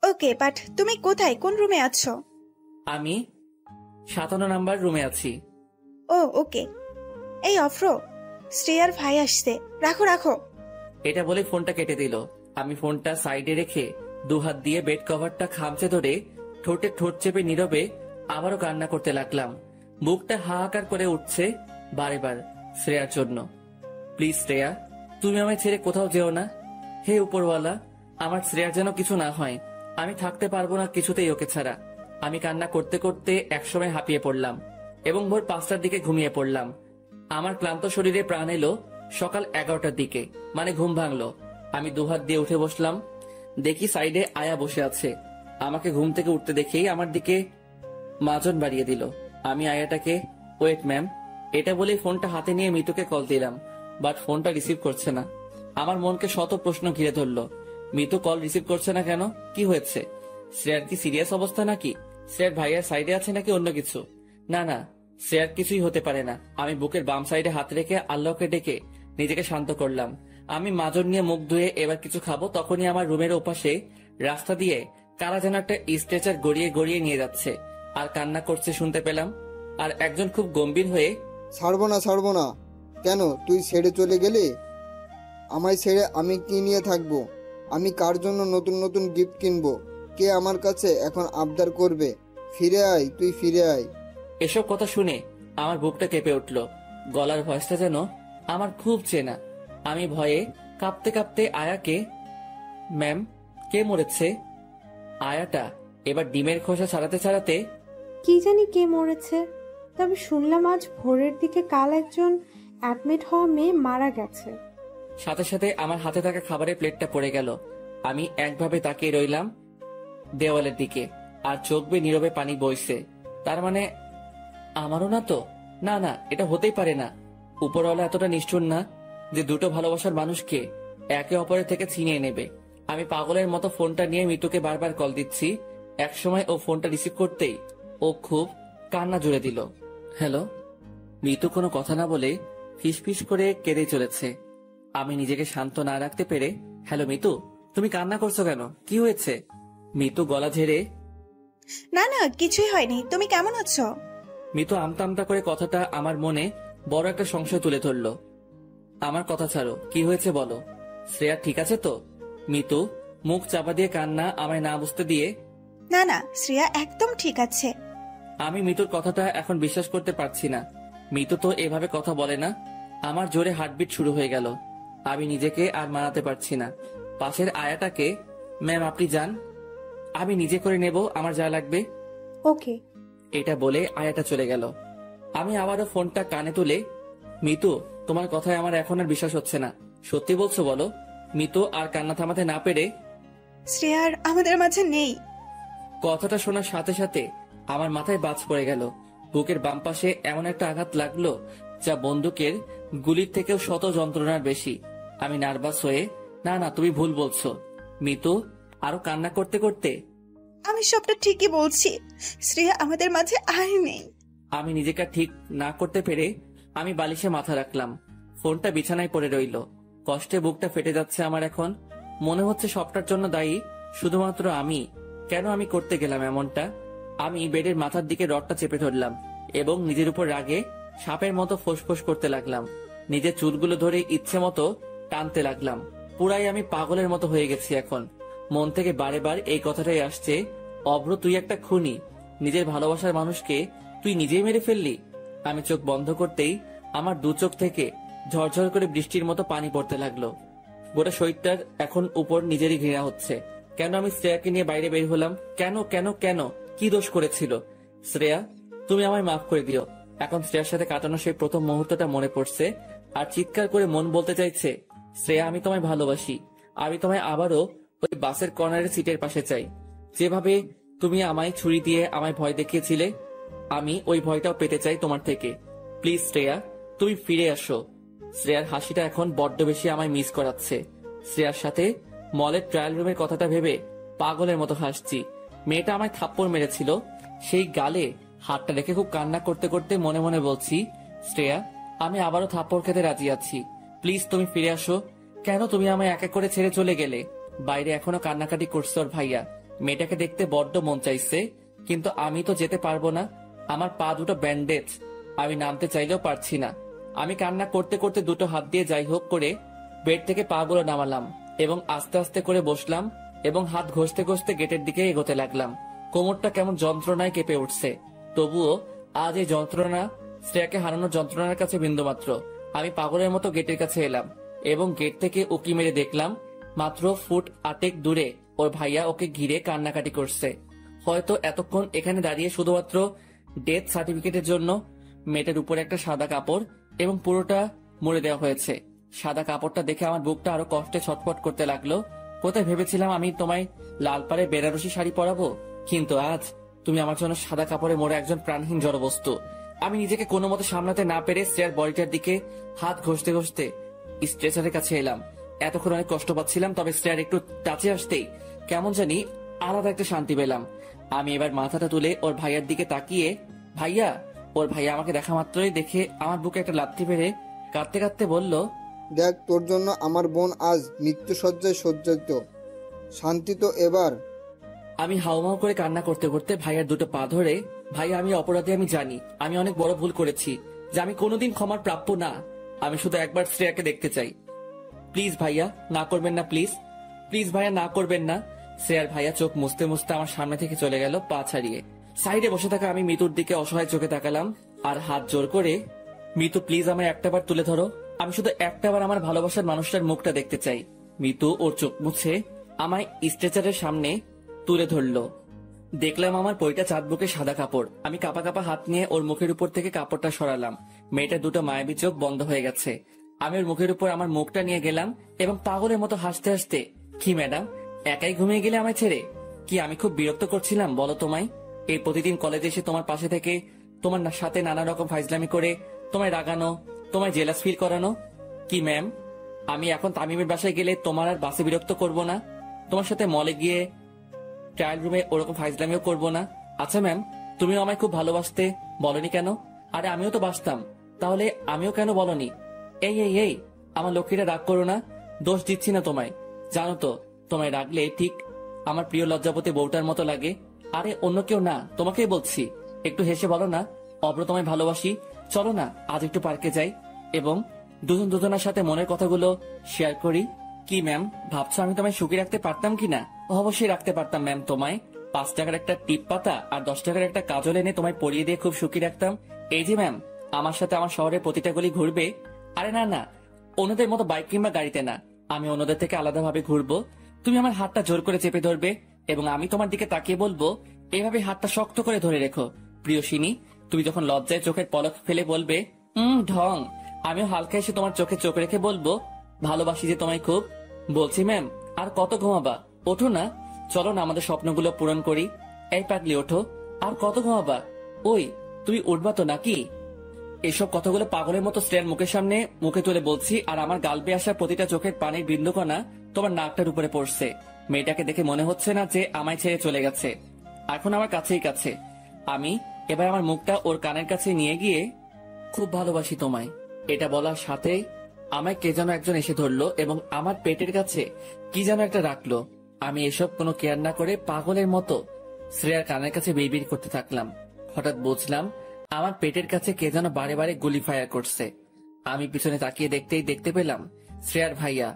ওকে, বাট তুমি কোথায়, কোন রুমে আছো? আমি 57 নাম্বার রুমে আছি। ও ওকে। এই অফরো, শ্রেয়ার ভাই আসছে, রাখো রাখো। এটা বলে ফোনটা কেটে দিল। আমি ফোনটা সাইডে রেখে দুহাত দিয়ে বেড কভারটা খামচে ধরে ঠোঁটে ঠোঁট চেপে নীরবে আবারও কান্না করতে লাগলাম। বুকটা হাহাকার করে উঠছে বারে বার শ্রেয়ার জন্য। প্লিজ শ্রেয়া, তুমি আমায় ছেড়ে কোথাও যেও না। হে উপরওয়ালা, আমার শ্রেয়ার যেন কিছু না হয়। আমি থাকতে পারবো না কিছুতেই ওকে ছাড়া। আমি কান্না করতে করতে একসময় হাঁপিয়ে পড়লাম এবং ভোর 5টার দিকে ঘুমিয়ে পড়লাম। আমার ক্লান্ত শরীরে প্রাণ এলো সকাল 11টার দিকে, মানে ঘুম ভাঙলো। আমি দুহাত দিয়ে উঠে বসলাম, দেখি সাইডে আয়া বসে আছে। আমাকে ঘুম থেকে উঠতে দেখেই আমার দিকে মাজন বাড়িয়ে দিল। আমি আয়াটাকে, ওয়েট ম্যাম, এটা বলে ফোনটা হাতে নিয়ে মিতুকে কল দিলাম, বাট ফোনটা রিসিভ করছে না। আমার মনকে শত প্রশ্ন ঘিরে ধরলো। মিতু কল রিসিভ করছে না কেন? কি হয়েছে? শ্রেয়ার কি সিরিয়াস অবস্থা নাকি? শ্রেয়ার ভাইয়ার সাইডে আছে নাকি অন্য কিছু? না না, শ্রেয়ার কিছুই হতে পারে না। আমি বুকের বাম সাইডে হাত রেখে আল্লাহকে ডেকে নিজেকে শান্ত করলাম। আমি মাজন নিয়ে মুখ ধুয়ে এবার কিছু খাবো, তখনই আমার রুমের ওপাশে রাস্তা দিয়ে কারা যেন একটা স্ট্রেচার গড়িয়ে গড়িয়ে নিয়ে যাচ্ছে আর কান্না করছে শুনতে পেলাম। আর একজন খুব গম্ভীর হয়ে, ছাড়বো না ছাড়বো না। কেন তুই ছেড়ে চলে গেলি? আমায় ছেড়ে আমি কি নিয়ে থাকবো? আমি কার জন্য নতুন নতুন গিফট কিনবো? কে আমার কাছে এখন আবদার করবে? ফিরে আয়, তুই ফিরে আয়। এসব কথা শুনে আমার বুকটা কেঁপে উঠল। গলার ভয়েসটা যেন আমার খুব চেনা। আমি ভয়ে কাঁপতে কাঁপতে আয়াকে, ম্যাম, কে মরেছে? আয়াটা এবার ডিমের খোসা ছাড়াতে ছাড়াতে, কি জানি কে মরেছে। তবে শুনলাম আজ ভোরের দিকে কাল একজন অ্যাডমিট হওয়া মেয়ে মারা গেছে। সাথে সাথে আমার হাতে থাকা খাবারের প্লেটটা পড়ে গেল। আমি একভাবে তাকিয়ে রইলাম দেওয়ালের দিকে, আর চোখ বেয়ে নীরবে পানি বইছে। তার মানে আমারও না তো? না না, এটা হতেই পারে না। উপরওয়ালা এতটা নিষ্ঠুর না যে দুটো ভালোবাসার মানুষকে একে অপরের থেকে ছিনিয়ে নেবে। আমি পাগলের মতো ফোনটা নিয়ে মিতুকে বারবার কল দিচ্ছি। একসময় ও ফোনটা রিসিভ করতেই ও খুব কান্না জুড়ে দিল। হ্যালো। মিতু কোনো কথা না বলে ফিসফিস করে কেঁদে চলেছে। আমি নিজেকে শান্ত না রাখতে পেরে, হ্যালো মিতু, তুমি কান্না করছো কেন? কি হয়েছে? মিতু গলা ঝেড়ে, না না, কিছুই হয়নি। তুমি কেমন আছো? মিতু আমতা আমতা করে কথাটা আমার মনে বড় একটা সংশয় তুলে ধরলো। আমার কথা ছাড়ো, কি হয়েছে বলো। শ্রেয়া ঠিক আছে তো? মিতু মুখ চাপা দিয়ে কান্না আমায় না বুঝতে দিয়ে, না না, শ্রেয়া একদম ঠিক আছে। আমি মিতুর কথাটা এখন বিশ্বাস করতে পারছি না। মিতু তো এভাবে কথা বলে না। আমার জোরে হার্টবিট শুরু হয়ে গেল। আমি নিজেকে আর মানাতে পারছি না। পাশের আয়াটাকে, ম্যাম আপনি যান, আমি নিজে করে নেব, আমার যা লাগবে। ওকে। এটা বলে আয়াটা চলে গেল। আমি আবারও ফোনটা কানে তুলে, মিতু তোমার কথায় আমার এখন আর বিশ্বাস হচ্ছে না, সত্যি বলছো বলো? মিতু আর কান্না থামাতে না পেরে, শ্রেয়ার আমাদের মাঝে নেই। কথাটা শোনার সাথে সাথে আমার মাথায় বাজ পড়ে গেল। বুকের বাম পাশে এমন একটা আঘাত লাগলো যা বন্দুকের গুলির থেকেও শত যন্ত্রণার বেশি। আমি নার্ভাস হয়ে, না না তুমি ভুল বলছো। মিতু আরো কান্না করতে করতে, আমি সবটা ঠিকই বলছি, শ্রেয়া আমাদের মাঝে আর নেই। আমি নিজেকে ঠিক না করতে পেরে আমি বালিশে মাথা রাখলাম। ফোনটা বিছানায় পড়ে রইল। কষ্টে বুকটা ফেটে যাচ্ছে আমার। এখন মনে হচ্ছে সবটার জন্য দায়ী শুধুমাত্র আমি। কেন আমি করতে গেলাম এমনটা? আমি বেডের মাথার দিকে রডটা চেপে ধরলাম এবং নিজের উপর রাগে সাপের মতো ফোঁসফোঁস করতে লাগলাম। নিজের চুলগুলো ধরে ইচ্ছে মতো টানতে লাগলাম। পুরাই আমি পাগলের মতো হয়ে গেছি এখন। মন থেকে বারে বার এই কথাটাই আসছে, অভ্র তুই একটা খুনি, নিজের ভালোবাসার মানুষকে তুই নিজেই মেরে ফেললি। আমি চোখ বন্ধ করতেই আমার দু চোখ থেকে ঝরঝর করে বৃষ্টির মতো পানি পড়তে লাগলো। গোটা শরীরটার এখন উপর নিজেরই ঘৃণা হচ্ছে। কেন আমি শ্রেয়াকে নিয়ে বাইরে বের হলাম? কেন কেন কেন? কি দোষ করেছিল? শ্রেয়া তুমি আমায় মাফ করে দিও। এখন শ্রেয়ার সাথে কাটানো সেই প্রথম মুহূর্তটা মনে পড়ছে আর চিৎকার করে মন বলতে চাইছে, শ্রেয়া আমি তোমায় ভালোবাসি। আমি তোমায় আবারও ওই বাসের কর্নারের সিটের পাশে চাই। যেভাবে তুমি আমায় ছুরি দিয়ে আমায় ভয় দেখিয়েছিলে, আমি ওই ভয়টাও পেতে চাই তোমার থেকে। প্লিজ শ্রেয়া, তুমি ফিরে আসো। শ্রেয়ার হাসিটা এখন বড্ড বেশি আমায় মিস করাচ্ছে। শ্রেয়ার সাথে মলের ট্রায়াল রুমের কথাটা ভেবে পাগলের মতো হাসছি। মেয়েটা আমায় থাপ্পড় মেরেছিল, সেই গালে হাতটা রেখে খুব কান্না করতে করতে মনে মনে বলছি, শ্রেয়া আমি আবারও থাপ্পড় খেতে রাজি আছি। প্লিজ তুমি ফিরে আসো। কেন তুমি আমায় এক এক করে ছেড়ে চলে গেলে? বাইরে এখনো কান্নাকাটি করছে ওর ভাইয়া। মেয়েটাকে দেখতে বড্ড মন চাইছে, কিন্তু আমি তো যেতে পারবো না। আমার পা দুটো ব্যান্ডেজ, আমি নামতে চাইলেও পারছি না। আমি কান্না করতে করতে দুটো হাত দিয়ে যাই হোক করে বেড থেকে পা গুলো নামালাম এবং আস্তে আস্তে করে বসলাম এবং হাত ঘষতে ঘষতে গেটের দিকে এগোতে লাগলাম। কোমরটা কেমন যন্ত্রণায় কেঁপে উঠছে, তবুও আজ এই যন্ত্রণা শ্রেয়াকে হারানোর যন্ত্রণার কাছে বিন্দুমাত্র। আমি পাগলের মতো গেটের কাছে এলাম এবং গেট থেকে উকি মেরে দেখলাম মাত্র ফুট 8 দূরে ওর ভাইয়া ওকে ঘিরে কান্নাকাটি করছে। হয়তো এতক্ষণ এখানে দাঁড়িয়ে শুধুমাত্র ডেথ সার্টিফিকেটের জন্য। মেয়েটার উপরে একটা সাদা কাপড় এবং পুরোটা মুড়ে দেওয়া হয়েছে। সাদা কাপড়টা দেখে আমার বুকটা আরো কষ্টে ছটফট করতে লাগলো। কোথায় ভেবেছিলাম আমি তোমায় লাল পাড়ে বেনারসি শাড়ি পরাবো, কিন্তু আজ তুমি আমার জন্য সাদা কাপড়ে মোড়া একজন প্রাণহীন জড়বস্তু। আমি নিজেকে কোনো মতে সামলাতে না পেরে শ্রেয়ার বডিটার দিকে হাত ঘষতে ঘষতে স্ট্রেচারের কাছে এলাম। এতক্ষণ অনেক কষ্ট পাচ্ছিলাম, তবে শ্রেয়ার একটু টাচে আসতেই কেমন জানি আলাদা একটা শান্তি পেলাম। আমি এবার মাথাটা তুলে ওর ভাইয়ার দিকে তাকিয়ে, ভাইয়া। ওর ভাইয়া আমাকে দেখা মাত্রই দেখে আমার বুকে একটা লাথি মেরে কাঁদতে কাঁদতে বলল, দেখ তোর জন্য আমার বোন আজ মৃত্যুসজ্জায় সজ্জিত। শান্তি তো এবার। আমি হাউমাউ করে কান্না করতে করতে ভাইয়ার দুটো পা ধরে, ভাইয়া আমি অপরাধী, আমি জানি আমি অনেক বড় ভুল করেছি, যে আমি কোনোদিন ক্ষমার প্রাপ্য না। আমি শুধু একবার শ্রেয়াকে দেখতে চাই। প্লিজ ভাইয়া না করবেন না, প্লিজ প্লিজ ভাইয়া না করবেন না। শ্রেয়ার ভাইয়া চোখ মুছতে মুছতে আমার সামনে থেকে চলে গেল পা ছাড়িয়ে। সাইডে বসে থাকা আমি মিতুর দিকে অসহায় চোখে তাকালাম আর হাত জোর করে, মিতু প্লিজ আমায় একটাবার তুলে ধরো। আমি শুধু একটাবার আমার ভালোবাসার মানুষটার মুখটা দেখতে চাই। মিতু ওর চোখ মুছে আমায় স্ট্রেচারের সামনে তুলে ধরলো। দেখলাম আমার পরিটা চাঁদ বুকে সাদা কাপড়। আমি কাপা কাপা হাত নিয়ে ওর মুখের উপর থেকে কাপড়টা সরালাম। মেয়েটার দুটো মায়াবী চোখ বন্ধ হয়ে গেছে। আমি ওর মুখের উপর আমার মুখটা নিয়ে গেলাম এবং পাগলের মতো হাসতে হাসতে, কি ম্যাডাম, একাই ঘুমিয়ে গেলে আমায় ছেড়ে? কি আমি খুব বিরক্ত করছিলাম বলো তোমায়? এই প্রতিদিন কলেজে এসে তোমার পাশে থেকে তোমার সাথে নানা রকম ফাইজলামি করে তোমায় রাগানো, তোমায় জেলাস ফিল করানো। কি ম্যাম, আমি এখন তামিমের বাসায় গেলে তোমার আর বাসে বিরক্ত করব না? তোমার সাথে মলে গিয়ে ট্রায়াল রুমে ওরকম ফাইজলামিও করব না? আচ্ছা ম্যাম, তুমিও আমায় খুব ভালোবাসতে, বলনি কেন? আরে আমিও তো বাসতাম, তাহলে আমিও কেন বলনি? এই এই এই আমার লক্ষ্মীরা, রাগ করো না, দোষ দিচ্ছি না তোমায়। জানো তো, তোমায় রাগলে ঠিক আমার প্রিয় লজ্জাপতি বউটার মতো লাগে। আরে অন্য কেউ না, তোমাকেই বলছি। একটু হেসে বলো না, অব্র তোমায় ভালোবাসি, চলো না আজ একটু পার্কে যাই এবং দুজনের সাথে মনের কথাগুলো শেয়ার করি। কি ম্যাম, ভাবছো আমি তোমায় সুখী রাখতে পারতাম কিনা? অবশ্যই রাখতে পারতাম ম্যাম। তোমায় 5 টাকার একটা টিপ পাতা আর 10 টাকার একটা কাজল এনে তোমায় পরিয়ে দিয়ে খুব সুখী রাখতাম। এই যে ম্যাম, আমার সাথে আমার শহরের প্রতিটা গলি ঘুরবে। আরে না না, অন্যদের মতো বাইক কিংবা গাড়িতে না, আমি অন্যদের থেকে আলাদাভাবে ঘুরবো। তুমি আমার হাতটা জোর করে চেপে ধরবে এবং আমি তোমার দিকে তাকিয়ে বলবো, এভাবে হাতটা শক্ত করে ধরে রেখো প্রিয়সিনী। তুমি যখন লজ্জায় চোখের পলক ফেলে বলবে ঢং, আমিও হালকা এসে তোমার চোখে চোখ রেখে বলবো, ভালোবাসি যে তোমায় খুব। বলছি ম্যাম, আর কত ঘুমাবা? ওঠো না, চলো না আমাদের স্বপ্নগুলো পূরণ করি। এই পাগলি, ওঠো, আর কত ঘুমাবা? ওই তুমি উঠবা তো নাকি? এসব কথাগুলো পাগলের মতো শ্রেয়ার মুখের সামনে মুখে তুলে বলছি, আর আমার গাল বেয়ে আসা প্রতিটা চোখের পানির বিন্দুকণা তোমার নাকটার উপরে পড়ছে। মেয়েটাকে দেখে মনে হচ্ছে না যে আমায় ছেড়ে চলে গেছে, এখন আমার কাছেই কাছে। আমি এবার আমার মুখটা ওর কানের কাছে নিয়ে গিয়ে, খুব ভালোবাসি তোমায়, এটা বলার সাথে আমায় কে যেন একজন এসে ধরলো এবং আমার পেটের কাছে কি যেন একটা রাখলো। আমি এসব কোনো কেয়ার না করে পাগলের মতো শ্রেয়ার কানের কাছে বিড়বিড় করতে থাকলাম। হঠাৎ বুঝলাম আমার পেটের কাছে কে যেন বারে বারে গুলি ফায়ার করছে। আমি পিছনে তাকিয়ে দেখতেই দেখতে পেলাম শ্রেয়ার ভাইয়া।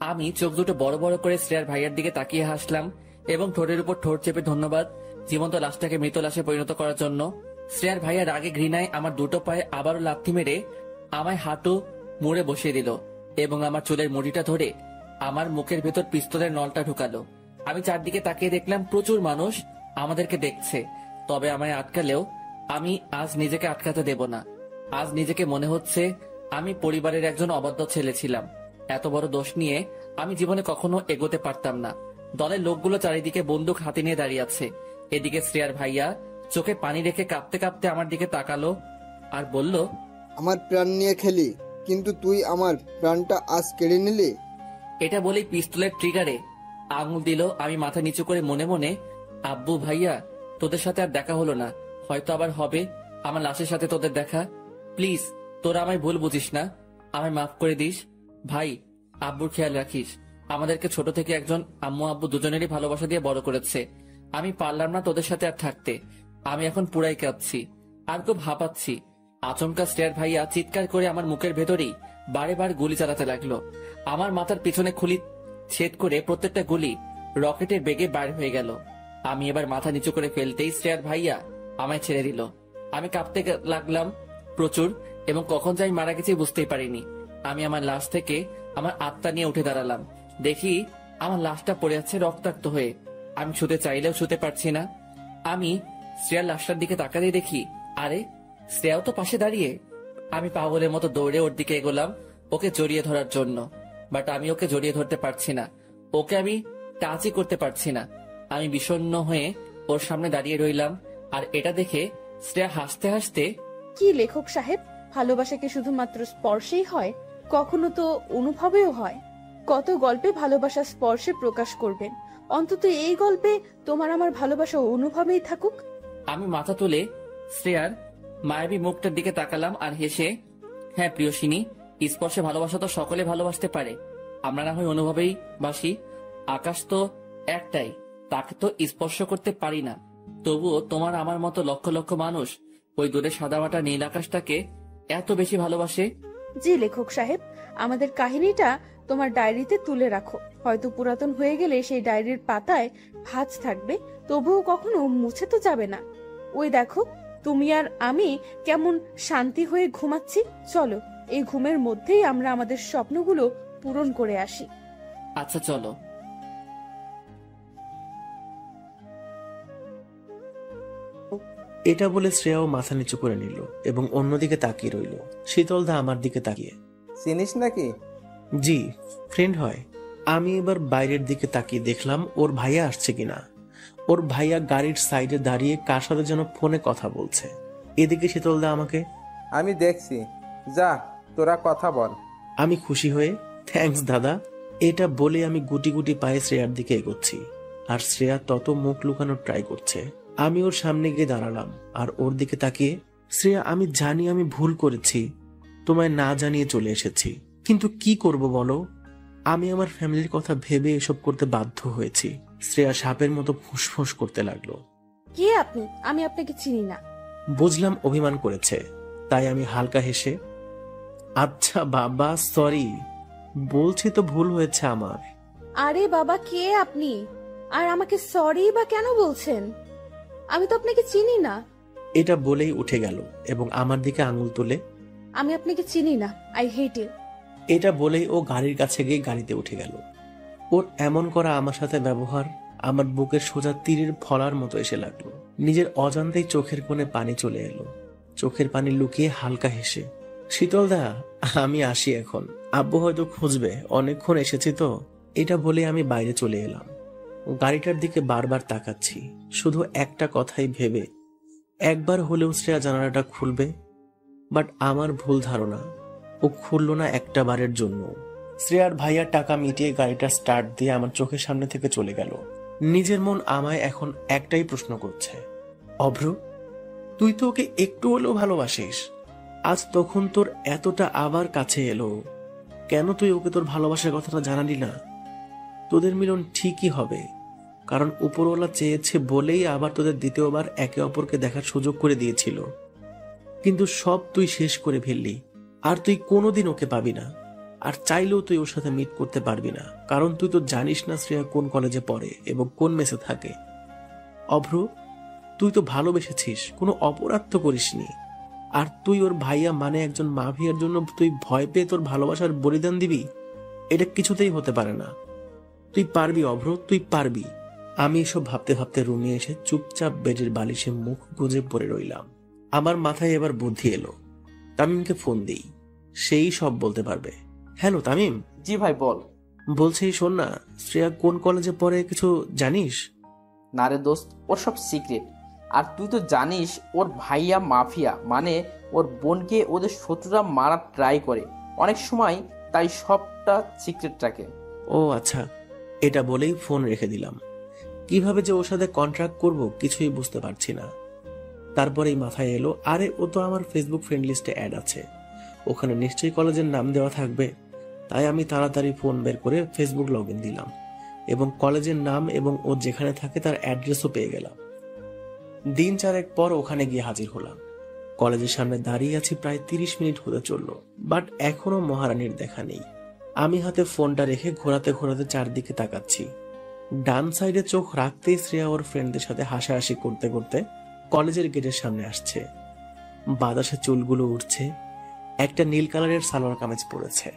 আমি চোখ দুটো বড় বড় করে শ্রেয়ার ভাইয়ার দিকে তাকিয়ে হাসলাম এবং ঠোঁটের উপর ঠোঁট চেপে ধন্যবাদ জীবন্ত লাশটাকে মৃত লাশে পরিণত করার জন্য। শ্রেয়ার ভাইয়া রাগে ঘৃণায় আমার দুটো পায়ে আবারও লাথি মেরে আমায় হাঁটু মুড়ে বসিয়ে দিল এবং আমার চুলের মুড়িটা ধরে আমার মুখের ভেতর পিস্তলের নলটা ঢুকালো। আমি চারদিকে তাকিয়ে দেখলাম প্রচুর মানুষ আমাদেরকে দেখছে, তবে আমায় আটকালেও আমি আজ নিজেকে আটকাতে দেব না। আজ নিজেকে মনে হচ্ছে আমি পরিবারের একজন অবাধ্য ছেলে ছিলাম। এত বড় দোষ নিয়ে আমি জীবনে কখনো এগোতে পারতাম না। দলের লোকগুলো চারিদিকে বন্দুক হাতে নিয়ে দাঁড়িয়ে আছে। এদিকে শ্রেয়ার ভাইয়া চোখে পানি রেখে কাঁপতে কাঁপতে আমার দিকে তাকালো আর বলল, আমার প্রাণ নিয়ে খেলি, কিন্তু তুই আমার প্রাণটা আজ কেড়ে নিলি। এটা বলেই পিস্তলের ট্রিগারে আঙুল দিল। আমি মাথা নিচু করে মনে মনে, আব্বু ভাইয়া, তোদের সাথে আর দেখা হলো না, হয়তো আবার হবে আমার লাশের সাথে তোদের দেখা। প্লিজ তোরা আমায় ভুল বুঝিস না, আমায় মাফ করে দিস ভাই। আব্বুর খেয়াল রাখিস। আমাদেরকে ছোট থেকে একজন আম্মু আব্বু দুজনেরই ভালোবাসা দিয়ে বড় করেছে। আমি পারলাম না তোদের সাথে আর থাকতে। আমি এখন পুরাই কাঁদছি আর খুব হাঁপাচ্ছি। আচমকা শ্রেয়ার ভাইয়া চিৎকার করে আমার মুখের ভেতরেই বারে বার গুলি চালাতে লাগলো। আমার মাথার পিছনে খুলি ছেদ করে প্রত্যেকটা গুলি রকেটের বেগে বাইর হয়ে গেল। আমি এবার মাথা নিচু করে ফেলতেই শ্রেয়ার ভাইয়া আমায় ছেড়ে দিল। আমি কাঁপতে লাগলাম প্রচুর এবং কখন যাই মারা গেছি বুঝতেই পারিনি। আমি আমার লাশ থেকে আমার আত্মা নিয়ে উঠে দাঁড়ালাম। দেখি আমার লাশটা পড়ে আছে রক্তাক্ত হয়ে। আমি শুতে চাইলেও শুতে পারছি না। আমি শ্রেয়ার লাশটার দিকে তাকাতেই দেখি, আরে শ্রেয়াও তো পাশে দাঁড়িয়ে। আমি পাগলের মতো দৌড়ে ওর দিকে এগোলাম ওকে জড়িয়ে ধরার জন্য, বাট আমি ওকে জড়িয়ে ধরতে পারছি না। ওকে আমি টাচই করতে পারছি না। আমি বিষণ্ণ হয়ে ওর সামনে দাঁড়িয়ে রইলাম আর এটা দেখে শ্রেয়া হাসতে হাসতে, কি লেখক সাহেব, ভালোবাসা কি শুধুমাত্র স্পর্শেই হয়? কখনো তো অনুভবেও হয়। কত গল্পে ভালোবাসা স্পর্শে প্রকাশ করবেন, অন্তত এই গল্পে তোমার আমার ভালোবাসা অনুভবেই থাকুক। আমি মাথা তুলে শ্রেয়ার মায়াবী মুখটার দিকে তাকালাম আর হেসে, হ্যাঁ প্রিয়সিনী, স্পর্শে ভালোবাসা তো সকলে ভালোবাসতে পারে, আমরা না হয় অনুভবেই বাসি। আকাশ তো একটাই, তাকে তো স্পর্শ করতে পারি না। তবুও তোমার আমার মতো লক্ষ লক্ষ মানুষ ওই দূরে সাদামাটা নীল আকাশটাকে এত বেশি ভালোবাসে। জি লেখক সাহেব, আমাদের কাহিনীটা তোমার ডায়েরিতে তুলে রাখো। হয়তো পুরাতন হয়ে গেলে সেই ডায়েরির পাতায় ভাঁজ থাকবে, তবুও কখনো মুছে তো যাবে না। ওই দেখো, তুমি আর আমি কেমন শান্তি হয়ে ঘুমাচ্ছি। চলো, এই ঘুমের মধ্যেই আমরা আমাদের স্বপ্নগুলো পূরণ করে আসি। আচ্ছা চলো। এটা বলে শ্রেয়াও মাথা নিচু করে নিল এবং অন্যদিকে তাকিয়ে রইল। শীতলদা আমার দিকে তাকিয়ে, চিনিস নাকি? জি, ফ্রেন্ড হয়। আমি এবার বাইরের দিকে তাকিয়ে দেখলাম ওর ভাইয়া আসছে কিনা। ওর ভাইয়া গাড়ির সাইডে দাঁড়িয়ে কার সাথে যেন ফোনে কথা বলছে। এদিকে শীতলদা আমাকে, আমি দেখছি, যা তোরা কথা বল। আমি খুশি হয়ে, থ্যাঙ্কস দাদা, এটা বলে আমি গুটি গুটি পায়ে শ্রেয়ার দিকে এগোচ্ছি। আর শ্রেয়া তত মুখ লুকানোর ট্রাই করছে। আমি ওর সামনে গিয়ে দাঁড়ালাম আর ওর দিকে তাকিয়ে, শ্রেয়া আমি জানি আমি ভুল করেছি, তোমায় না জানিয়ে চলে এসেছি, কিন্তু কি করব বলো? আমি আমার ফ্যামিলির কথা ভেবে এসব করতে বাধ্য হয়েছি। শ্রেয়া সাপের মতো ফুসফুস করতে লাগলো। কে আপনি? আমি আপনাকে চিনি না। বুঝলাম অভিমান করেছে, তাই আমি হালকা হেসে, আচ্ছা বাবা সরি, বলছি তো ভুল হয়েছে আমার। আরে বাবা, কে আপনি? আর আমাকে সরি বা কেন বলছেন? আমি তো আপনাকে চিনি না। এটা বলেই উঠে গেল এবং আমার দিকে আঙুল তুলে, আমি আপনাকে চিনি না, আই হেট ইউ। এটা বলেই ও গাড়ির কাছে গিয়ে গাড়িতে উঠে গেল। ওর এমন করা আমার সাথে ব্যবহার আমার বুকের সোজা তীরের ফলার মতো এসে লাগলো। নিজের অজান্তেই চোখের কোণে পানি চলে এলো। চোখের পানি লুকিয়ে হালকা হেসে, শীতলদা আমি আসি এখন, আব্বু হয়তো খুঁজবে, অনেকক্ষণ এসেছি তো। এটা বলে আমি বাইরে চলে এলাম। গাড়িটার দিকে বারবার তাকাচ্ছি, শুধু একটা কথাই ভেবে, একবার হলেও শ্রেয়া জানালাটা খুলবে। বাট আমার ভুল ধারণা, ও খুলল না একটা বারের জন্য। শ্রেয়ার ভাইয়ার টাকা মিটিয়ে গাড়িটা স্টার্ট দিয়ে আমার চোখের সামনে থেকে চলে গেল। নিজের মন আমায় এখন একটাই প্রশ্ন করছে, অভ্র তুই তো ওকে একটু হলেও ভালোবাসিস, আজ তখন তোর এতটা আবার কাছে এলো, কেন তুই ওকে তোর ভালোবাসার কথাটা জানালি না? তোদের মিলন ঠিকই হবে, কারণ উপরওয়ালা চেয়েছে বলেই আবার তোদের দ্বিতীয়বার একে অপরকে দেখার সুযোগ করে দিয়েছিল। কিন্তু সব তুই শেষ করে ফেললি, আর তুই কোনোদিন ওকে পাবি না, আর চাইলেও তুই ওর সাথে মিট করতে পারবি না, কারণ তুই তো জানিস না শ্রেয়া কোন কলেজে পড়ে এবং কোন মেসে থাকে। অভ্র তুই তো ভালোবেসেছিস, কোনো অপরাধ তো করিসনি, আর তুই ওর ভাইয়া মানে একজন মাফিয়ার জন্য তুই ভয় পেয়ে তোর ভালোবাসার বলিদান দিবি? এটা কিছুতেই হতে পারে না। তুই পারবি অভ্র, তুই পারবি। আমি এসব ভাবতে ভাবতে রুমে এসে চুপচাপ বেডের বালিশে মুখ গুজে পড়ে রইলাম। আমার মাথায় এবার বুদ্ধি এলো, তামিমকে ফোন দিই, সেই সব বলতে পারবে। হ্যালো তামিম। জি ভাই বল। বলছি শোন না, শ্রেয়া কোন কলেজে পড়ে কিছু জানিস? না রে দোস্ত, ওর সব সিক্রেট। আর তুই তো জানিস ওর ভাইয়া মাফিয়া, মানে ওর বোনকে ওদের শত্রুরা মারার ট্রাই করে অনেক সময়, তাই সবটা সিক্রেট রাখে। ও আচ্ছা, এটা বলেই ফোন রেখে দিলাম। কিভাবে যে ওর সাথে কন্ট্রাক্ট করব কিছুই বুঝতে পারছি না। তারপরেই মাথায় এলো, আরে ও তো আমার ফেসবুক ফ্রেন্ড লিস্টে অ্যাড আছে, ওখানে নিশ্চয়ই কলেজের নাম দেওয়া থাকবে। তাই আমি তাড়াতাড়ি ফোন বের করে ফেসবুক লগ ইন দিলাম এবং কলেজের নাম এবং ও যেখানে থাকে তার অ্যাড্রেসও পেয়ে গেলাম। দিন চারেক পর ওখানে গিয়ে হাজির হলাম। কলেজের সামনে দাঁড়িয়ে আছি, প্রায় 30 মিনিট হতে চললো, বাট এখনো মহারানীর দেখা নেই। আমি হাতে ফোনটা রেখে ঘোরাতে ঘোরাতে চারদিকে তাকাচ্ছি। ডান সাইডে চোখ রাখতেই শ্রেয়া ওর ফ্রেন্ডদের সাথে হাসাহাসি করতে করতে কলেজের গেটের সামনে আসছে। বাতাসে চুলগুলো উঠছে, একটা নীল কালারের সালোয়ার কামিজ পরেছে,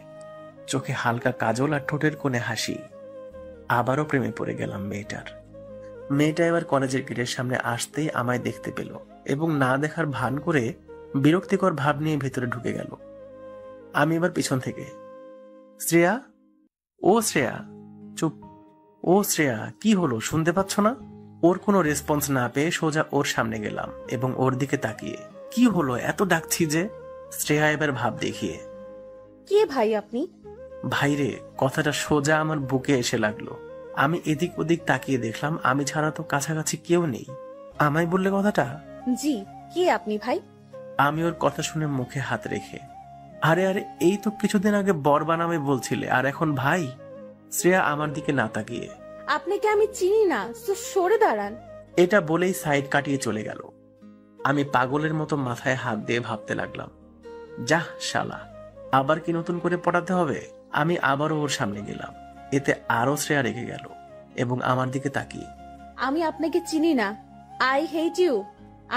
চোখে হালকা কাজল আর ঠোঁটের কোণে হাসি। আবারও প্রেমে পড়ে গেলাম মেয়েটার। মেয়েটা এবার কলেজের গেটের সামনে আসতেই আমায় দেখতে পেল এবং না দেখার ভান করে বিরক্তিকর ভাব নিয়ে ভেতরে ঢুকে গেল। আমি এবার পিছন থেকে, শ্রেয়া, ও শ্রেয়া, চুপ, ও শ্রেয়া, কি হলো শুনতে পাচ্ছ না? ওর কোনো রেসপন্স না পেয়ে সোজা ওর সামনে গেলাম এবং ওর দিকে তাকিয়ে, কি হলো এত ডাকছি যে? শ্রেয়া এবার ভাব দেখিয়ে, কে ভাই আপনি? ভাইরে, কথাটা সোজা আমার বুকে এসে লাগলো। আমি এদিক ওদিক তাকিয়ে দেখলাম আমি ছাড়া তো কাছাকাছি কেউ নেই। আমায় বললে কথাটা? জি, কে আপনি ভাই? আমি ওর কথা শুনে মুখে হাত রেখে, আরে আরে এই তো কিছুদিন আগে বর বানাবে বলছিলে, আর এখন ভাই? শ্রেয়া আমার দিকে না তাকিয়ে, আপনাকে আমি চিনি না, তো সরে দাঁড়ান। এটা বলেই সাইড কাটিয়ে চলে গেল। আমি পাগলের মতো মাথায় হাত দিয়ে ভাবতে লাগলাম, যাহ শালা, আবার কি নতুন করে পড়াতে হবে? আমি আবারও ওর সামনে গেলাম, এতে আরো শ্রেয়া রেগে গেল এবং আমার দিকে তাকিয়ে, আমি আপনাকে চিনি না, আই হেট ইউ,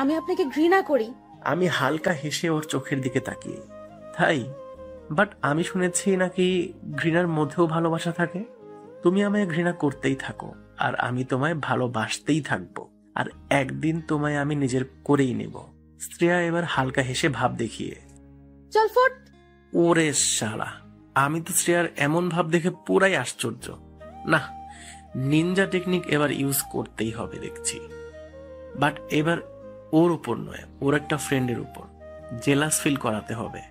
আমি আপনাকে ঘৃণা করি। আমি হালকা হেসে ওর চোখের দিকে তাকিয়ে, তাই? বাট আমি শুনেছি নাকি ঘৃণার মধ্যেও ভালোবাসা থাকে। তুমি আমায় ঘৃণা করতেই থাকো আর আমি তোমায় ভালোবাসতেই থাকবো। আর একদিন তোমায় আমি নিজের করেই নেব। শ্রেয়া এবার হালকা হেসে ভাব দেখিয়ে, চল ফট। ওরে শালা, আমি তো শ্রেয়ার এমন ভাব দেখে পুরাই আশ্চর্য। না, নিনজা টেকনিক এবার ইউজ করতেই হবে দেখছি। বাট এবার ওর উপর নয়, ওর একটা ফ্রেন্ডের উপর জেলাস ফিল করাতে হবে।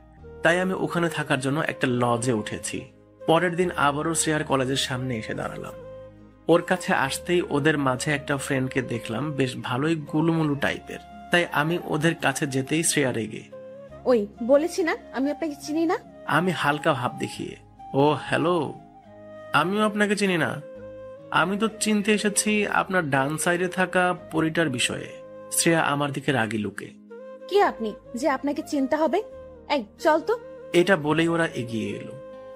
তাই আমি ওখানে থাকার জন্য একটা লজে উঠেছি। পরের দিন আবারও শ্রেয়ার কলেজের সামনে এসে দাঁড়ালাম। ওর কাছে আসতেই ওদের মাঝে একটা ফ্রেন্ডকে দেখলাম, বেশ ভালোই গুলুমুলু টাইপের। তাই আমি ওদের কাছে যেতেই শ্রেয়া রেগে, ওই বলেছি না আমি আপনাকে চিনি না। আমি হালকা ভাব দেখিয়ে, ও হ্যালো, আমিও আপনাকে চিনি না। আমি তো চিনতে এসেছি আপনার ডান সাইডে থাকা পরিটার বিষয়ে। শ্রেয়া আমার দিকে রাগি লুকে, কে আপনি যে আপনাকে চিনতে হবে? এই চল তো। এটা বলেই ওরা এগিয়ে এলো।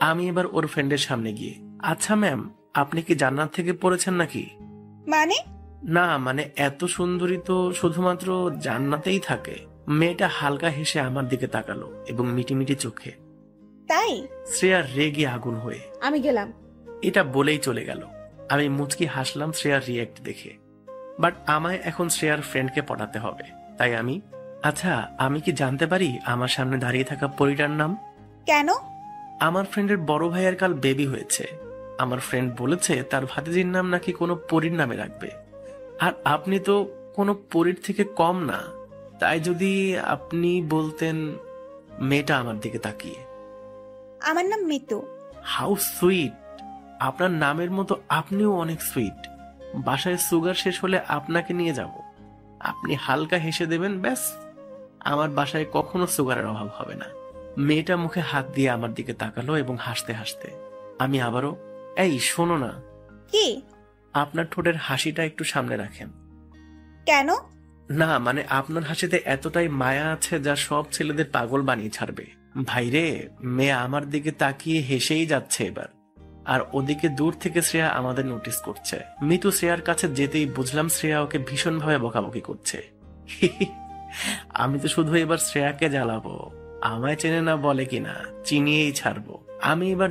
আমি এবার ওর ফ্রেন্ডের সামনে গিয়ে, আচ্ছা ম্যাম, আপনি কি জান্নাত থেকে পড়েছেন নাকি? মানে? না মানে এত সুন্দরী তো শুধুমাত্র জান্নাতেই থাকে। মেয়েটা হালকা হেসে আমার দিকে তাকালো এবং মিটিমিটি চোখে। তাই? শ্রেয়া রেগে আগুন হয়ে, আমি গেলাম। এটা বলেই চলে গেল। আমি মুচকি হাসলাম শ্রেয়ার রিয়েক্ট দেখে। বাট আমায় এখন শ্রেয়ার ফ্রেন্ডকে পটাতে হবে। তাই আমি, আচ্ছা আমি কি জানতে পারি আমার সামনে দাঁড়িয়ে থাকা পরিটার নাম? কেন? আমার ফ্রেন্ডের বড় ভাইয়ের কাল বেবি হয়েছে। আমার ফ্রেন্ড বলেছে তার ভাতিজির নাম নাকি কোনো পরীর নামে রাখবে। আর আপনি তো কোনো পরীর থেকে কম না। তাই যদি আপনি বলতেন। মেয়েটা আমার দিকে তাকিয়ে, আমার নাম মিতু। হাউ সুইট, আপনার নামের মতো আপনিও অনেক সুইট। বাসায় সুগার শেষ হলে আপনাকে নিয়ে যাব, আপনি হালকা হেসে দেবেন, ব্যাস আমার বাসায় কখনো সুগারের অভাব হবে না। মেয়েটা মুখে হাত দিয়ে আমার দিকে তাকালো এবং হাসতে হাসতে আমি আবারও, এই শোনো না। কি? আপনার ঠোঁটের হাসিটা একটু সামনে রাখেন। কেন? না মানে আপনার হাসিতে এতটাই মায়া আছে যা সব ছেলেদের পাগল বানিয়ে ছাড়বে। ভাইরে, মেয়ে আমার দিকে তাকিয়ে হেসেই যাচ্ছে এবার। আর ওদিকে দূর থেকে শ্রেয়া আমাদের নোটিস করছে। মিতু শ্রেয়ার কাছে যেতেই বুঝলাম শ্রেয়া ওকে ভীষণ ভাবে বকাবকি করছে। আমি তো শুধু এবার শ্রেয়াকে জ্বালাবো, আমায় চেনে না বলে কিনা চিনিয়েই ছাড়বো। আমি এবার